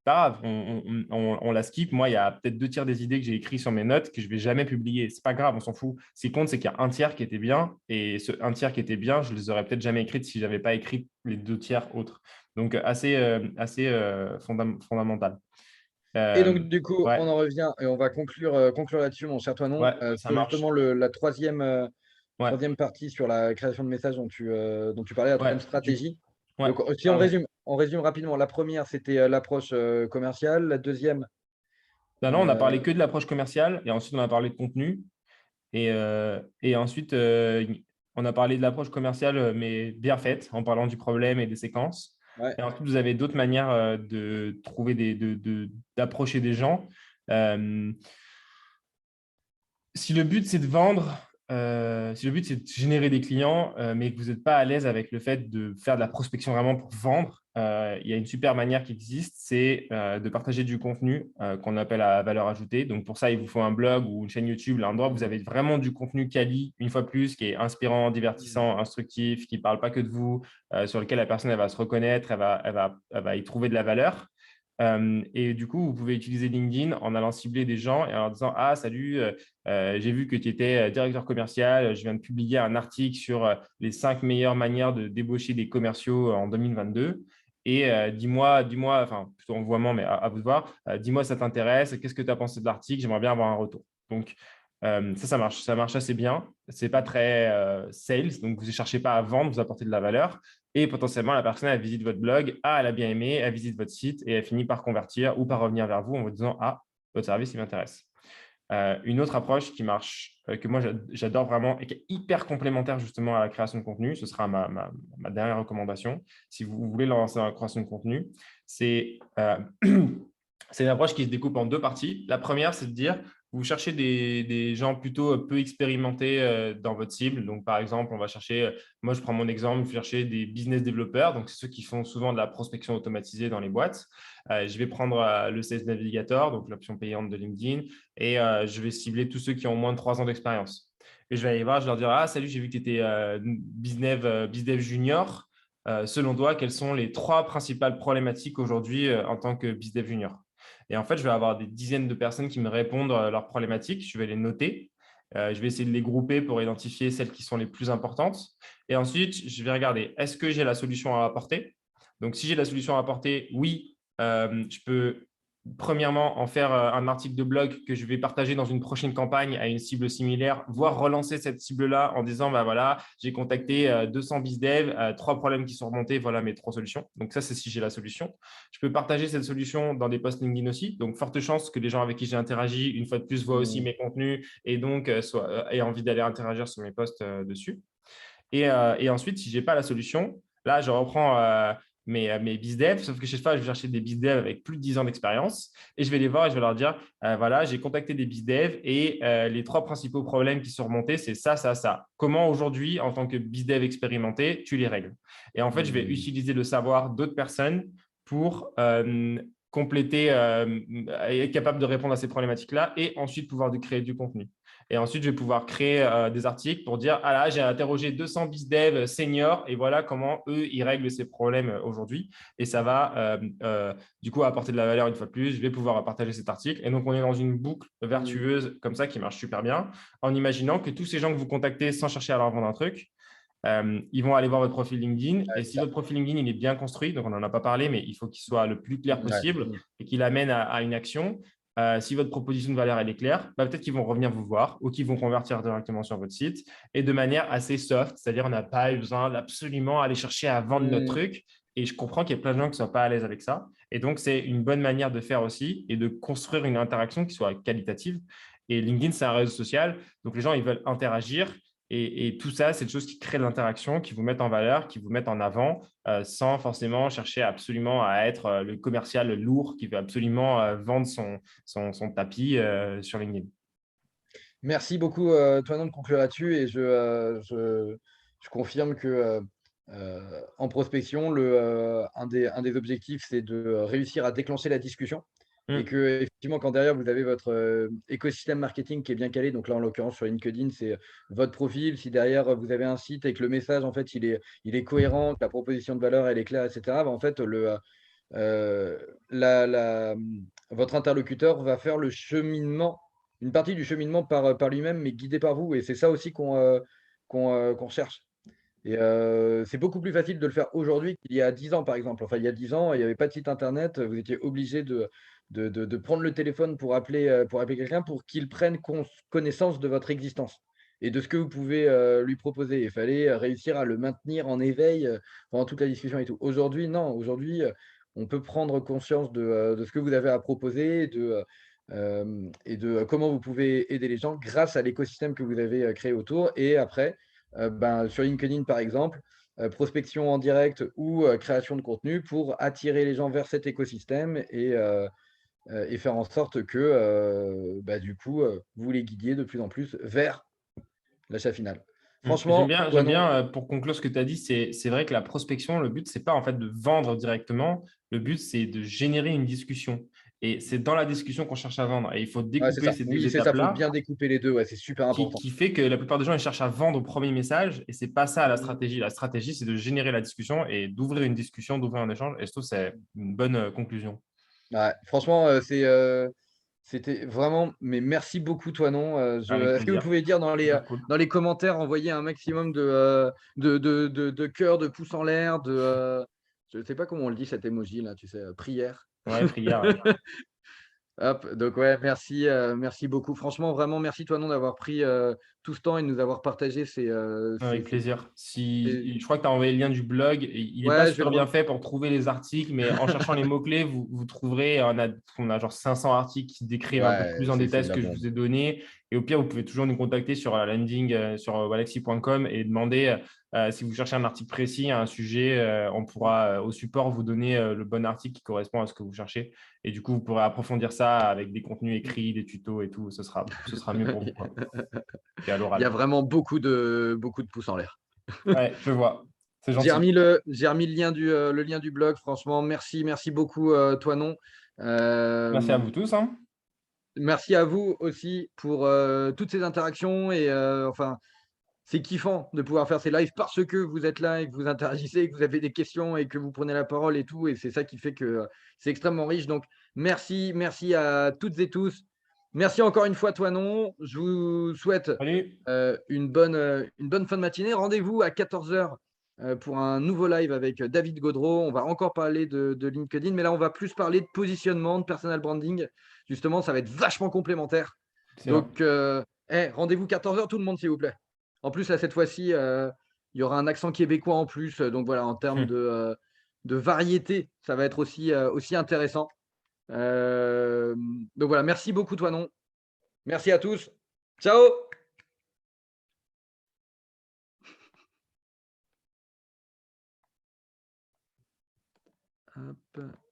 pas grave, on la skip. Moi, il y a peut-être 2 tiers des idées que j'ai écrites sur mes notes que je ne vais jamais publier. Ce n'est pas grave, on s'en fout. Ce qui compte, c'est qu'il y a 1 tiers qui était bien. Et ce 1 tiers qui était bien, je ne les aurais peut-être jamais écrites si je n'avais pas écrit les 2 tiers autres. Donc, assez fondamental.
Et donc, du coup,
Ouais.
on en revient et on va conclure là-dessus, mon cher Toinon,
Ouais, ça
sur
marche.
justement la troisième
Ouais.
partie sur la création de messages dont tu parlais, la troisième
Ouais.
stratégie.
Ouais.
Donc, si on résume rapidement, la première, c'était l'approche commerciale. La deuxième,
Non, on a parlé que de l'approche commerciale et ensuite on a parlé de contenu. Et ensuite, on a parlé de l'approche commerciale, mais bien faite, en parlant du problème et des séquences.
ouais.
Et ensuite, vous avez d'autres manières de trouver d'approcher des gens. Si le but, c'est de vendre, si le but, c'est de générer des clients, mais que vous n'êtes pas à l'aise avec le fait de faire de la prospection vraiment pour vendre, il y a une super manière qui existe, c'est de partager du contenu qu'on appelle à valeur ajoutée. Donc, pour ça, il vous faut un blog ou une chaîne YouTube, l'endroit où vous avez vraiment du contenu quali, une fois plus, qui est inspirant, divertissant, instructif, qui ne parle pas que de vous, sur lequel la personne elle va se reconnaître, elle va y trouver de la valeur. Et du coup, vous pouvez utiliser LinkedIn en allant cibler des gens et en leur disant « Ah, salut, j'ai vu que tu étais directeur commercial, je viens de publier un article sur les 5 meilleures manières de débaucher des commerciaux en 2022. Et dis-moi, enfin, plutôt envoiement, mais à vous de voir, dis-moi si ça t'intéresse, qu'est-ce que tu as pensé de l'article, j'aimerais bien avoir un retour. » Donc, ça marche assez bien. Ce n'est pas très sales, donc vous ne cherchez pas à vendre, vous apportez de la valeur. Et potentiellement, la personne, elle visite votre blog, elle a bien aimé, elle visite votre site et elle finit par convertir ou par revenir vers vous en vous disant « Ah, votre service, il m'intéresse. » Une autre approche qui marche, que moi j'adore vraiment et qui est hyper complémentaire justement à la création de contenu, ce sera ma dernière recommandation. Si vous voulez lancer la création de contenu, c'est une approche qui se découpe en 2 parties. La première, c'est de dire vous cherchez des gens plutôt peu expérimentés dans votre cible. Donc, par exemple, on va chercher, moi je prends mon exemple, je vais chercher des business développeurs, donc c'est ceux qui font souvent de la prospection automatisée dans les boîtes. Je vais prendre le Sales Navigator, donc l'option payante de LinkedIn, et je vais cibler tous ceux qui ont moins de 3 ans d'expérience. Et je vais aller voir, je leur dire « Ah, salut, j'ai vu que tu étais BizDev junior. Selon toi, quelles sont les 3 principales problématiques aujourd'hui en tant que BizDev junior ?» Et en fait, je vais avoir des dizaines de personnes qui me répondent leurs problématiques. Je vais les noter. Je vais essayer de les grouper pour identifier celles qui sont les plus importantes. Et ensuite, je vais regarder, est-ce que j'ai la solution à apporter? Donc, si j'ai la solution à apporter, oui, je peux premièrement en faire un article de blog que je vais partager dans une prochaine campagne à une cible similaire, voire relancer cette cible-là en disant, bah voilà, j'ai contacté 200 bizdev, 3 problèmes qui sont remontés, voilà mes 3 solutions. Donc ça, c'est si j'ai la solution. Je peux partager cette solution dans des posts LinkedIn aussi. Donc, forte chance que les gens avec qui j'ai interagi, une fois de plus, voient aussi mes contenus et donc aient envie d'aller interagir sur mes posts dessus. Et ensuite, si je n'ai pas la solution, là, je reprends mes bizdev, sauf que chaque fois, je vais chercher des bizdev avec plus de 10 ans d'expérience et je vais les voir et je vais leur dire, voilà, j'ai contacté des bizdev et les 3 principaux problèmes qui sont remontés, c'est ça, ça, ça. Comment aujourd'hui, en tant que bizdev expérimenté, tu les règles? Et en fait, je vais utiliser le savoir d'autres personnes pour compléter, être capable de répondre à ces problématiques-là et ensuite pouvoir créer du contenu. Et ensuite, je vais pouvoir créer des articles pour dire « Ah là, j'ai interrogé 200 bizdev seniors et voilà comment eux, ils règlent ces problèmes aujourd'hui. » Et ça va du coup apporter de la valeur une fois de plus. Je vais pouvoir partager cet article. Et donc, on est dans une boucle vertueuse comme ça qui marche super bien en imaginant que tous ces gens que vous contactez sans chercher à leur vendre un truc, ils vont aller voir votre profil LinkedIn. Et si votre profil LinkedIn il est bien construit, donc on n'en a pas parlé, mais il faut qu'il soit le plus clair possible et qu'il amène à une action. Si votre proposition de valeur elle est claire, peut-être qu'ils vont revenir vous voir ou qu'ils vont convertir directement sur votre site et de manière assez soft, c'est-à-dire on n'a pas besoin d'absolument aller chercher à vendre notre truc. Et je comprends qu'il y a plein de gens qui ne sont pas à l'aise avec ça. Et donc, c'est une bonne manière de faire aussi et de construire une interaction qui soit qualitative. Et LinkedIn, c'est un réseau social. Donc, les gens, ils veulent interagir. Et tout ça, c'est des choses qui créent de l'interaction, qui vous mettent en valeur, qui vous mettent en avant, sans forcément chercher absolument à être le commercial lourd qui veut absolument vendre son tapis sur LinkedIn.
Merci beaucoup, Toinon, de conclure là-dessus. Et je confirme que en prospection, un des objectifs, c'est de réussir à déclencher la discussion. Et que, effectivement, quand derrière, vous avez votre écosystème marketing qui est bien calé, donc là, en l'occurrence, sur LinkedIn, c'est votre profil. Si derrière, vous avez un site et que le message, en fait, il est cohérent, que la proposition de valeur, elle est claire, etc., en fait, votre interlocuteur va faire le cheminement, une partie du cheminement par lui-même, mais guidé par vous. Et c'est ça aussi qu'on cherche. Et c'est beaucoup plus facile de le faire aujourd'hui qu'il y a 10 ans, par exemple. Enfin, il y a 10 ans, il n'y avait pas de site internet. Vous étiez obligé de prendre le téléphone pour appeler quelqu'un pour qu'il prenne connaissance de votre existence et de ce que vous pouvez lui proposer. Il fallait réussir à le maintenir en éveil pendant toute la discussion et tout. Aujourd'hui, non. Aujourd'hui, on peut prendre conscience de ce que vous avez à proposer et de comment vous pouvez aider les gens grâce à l'écosystème que vous avez créé autour. Et après, sur LinkedIn, par exemple, prospection en direct ou création de contenu pour attirer les gens vers cet écosystème et faire en sorte que, du coup, vous les guidiez de plus en plus vers l'achat final. Franchement,
J'aime bien, pour conclure ce que tu as dit, c'est vrai que la prospection, le but, ce n'est pas en fait de vendre directement. Le but, c'est de générer une discussion. Et c'est dans la discussion qu'on cherche à vendre. Et il faut découper ces deux
oui, c'est ça, il faut
étapes-là
bien découper les deux. Ouais, c'est super important.
qui fait que la plupart des gens ils cherchent à vendre au premier message. Et ce n'est pas ça la stratégie. La stratégie, c'est de générer la discussion et d'ouvrir une discussion, d'ouvrir un échange. Et je trouve que c'est une bonne conclusion.
Ouais, franchement, c'était vraiment. Mais merci beaucoup, Toinon.
Avec
Est-ce que vous
plaisir.
pouvez dire
Super cool.
dans les commentaires, envoyer un maximum de cœurs, de pouces en l'air, je ne sais pas comment on le dit, cet emoji là, tu sais, prière.
Ouais, prière. Ouais.
Hop, donc ouais, merci beaucoup. Franchement, vraiment, merci Toinon d'avoir pris tout ce temps et de nous avoir partagé
Avec plaisir.
ces-
Je crois que tu as envoyé le lien du blog. Il n'est pas
Ouais, je vais
super bien fait pour trouver les articles, mais en cherchant les mots-clés, vous trouverez. On a genre 500 articles qui décrivent un peu
Ouais,
plus en détail
de
ce
la
que je
bombe.
vous ai donné. Et au pire, vous pouvez toujours nous contacter sur la landing sur walaxy.com et demander si vous cherchez un article précis, un sujet. On pourra au support vous donner le bon article qui correspond à ce que vous cherchez. Et du coup, vous pourrez approfondir ça avec des contenus écrits, des tutos et tout. Ce sera mieux pour vous, quoi. Et à
Il y a
l'oral.
vraiment beaucoup de pouces en l'air.
Ouais, je vois. C'est
J'ai
gentil.
remis le lien du blog. Franchement, merci beaucoup, Toinon.
Merci à vous tous, hein.
Merci à vous aussi pour toutes ces interactions et enfin, c'est kiffant de pouvoir faire ces lives parce que vous êtes là et que vous interagissez, que vous avez des questions et que vous prenez la parole et tout. Et c'est ça qui fait que c'est extrêmement riche. Donc, merci à toutes et tous. Merci encore une fois, Toinon. Je vous souhaite
Salut.
une bonne fin de matinée. Rendez-vous à 14h pour un nouveau live avec David Gaudreau. On va encore parler de LinkedIn, mais là, on va plus parler de positionnement, de personal branding. Justement, ça va être vachement complémentaire.
Excellent.
Donc, rendez-vous 14h, tout le monde, s'il vous plaît. En plus, là, cette fois-ci, il y aura un accent québécois en plus. Donc voilà, en termes de variété, ça va être aussi intéressant. Donc voilà, merci beaucoup, Toinon. Merci à tous. Ciao! Hop.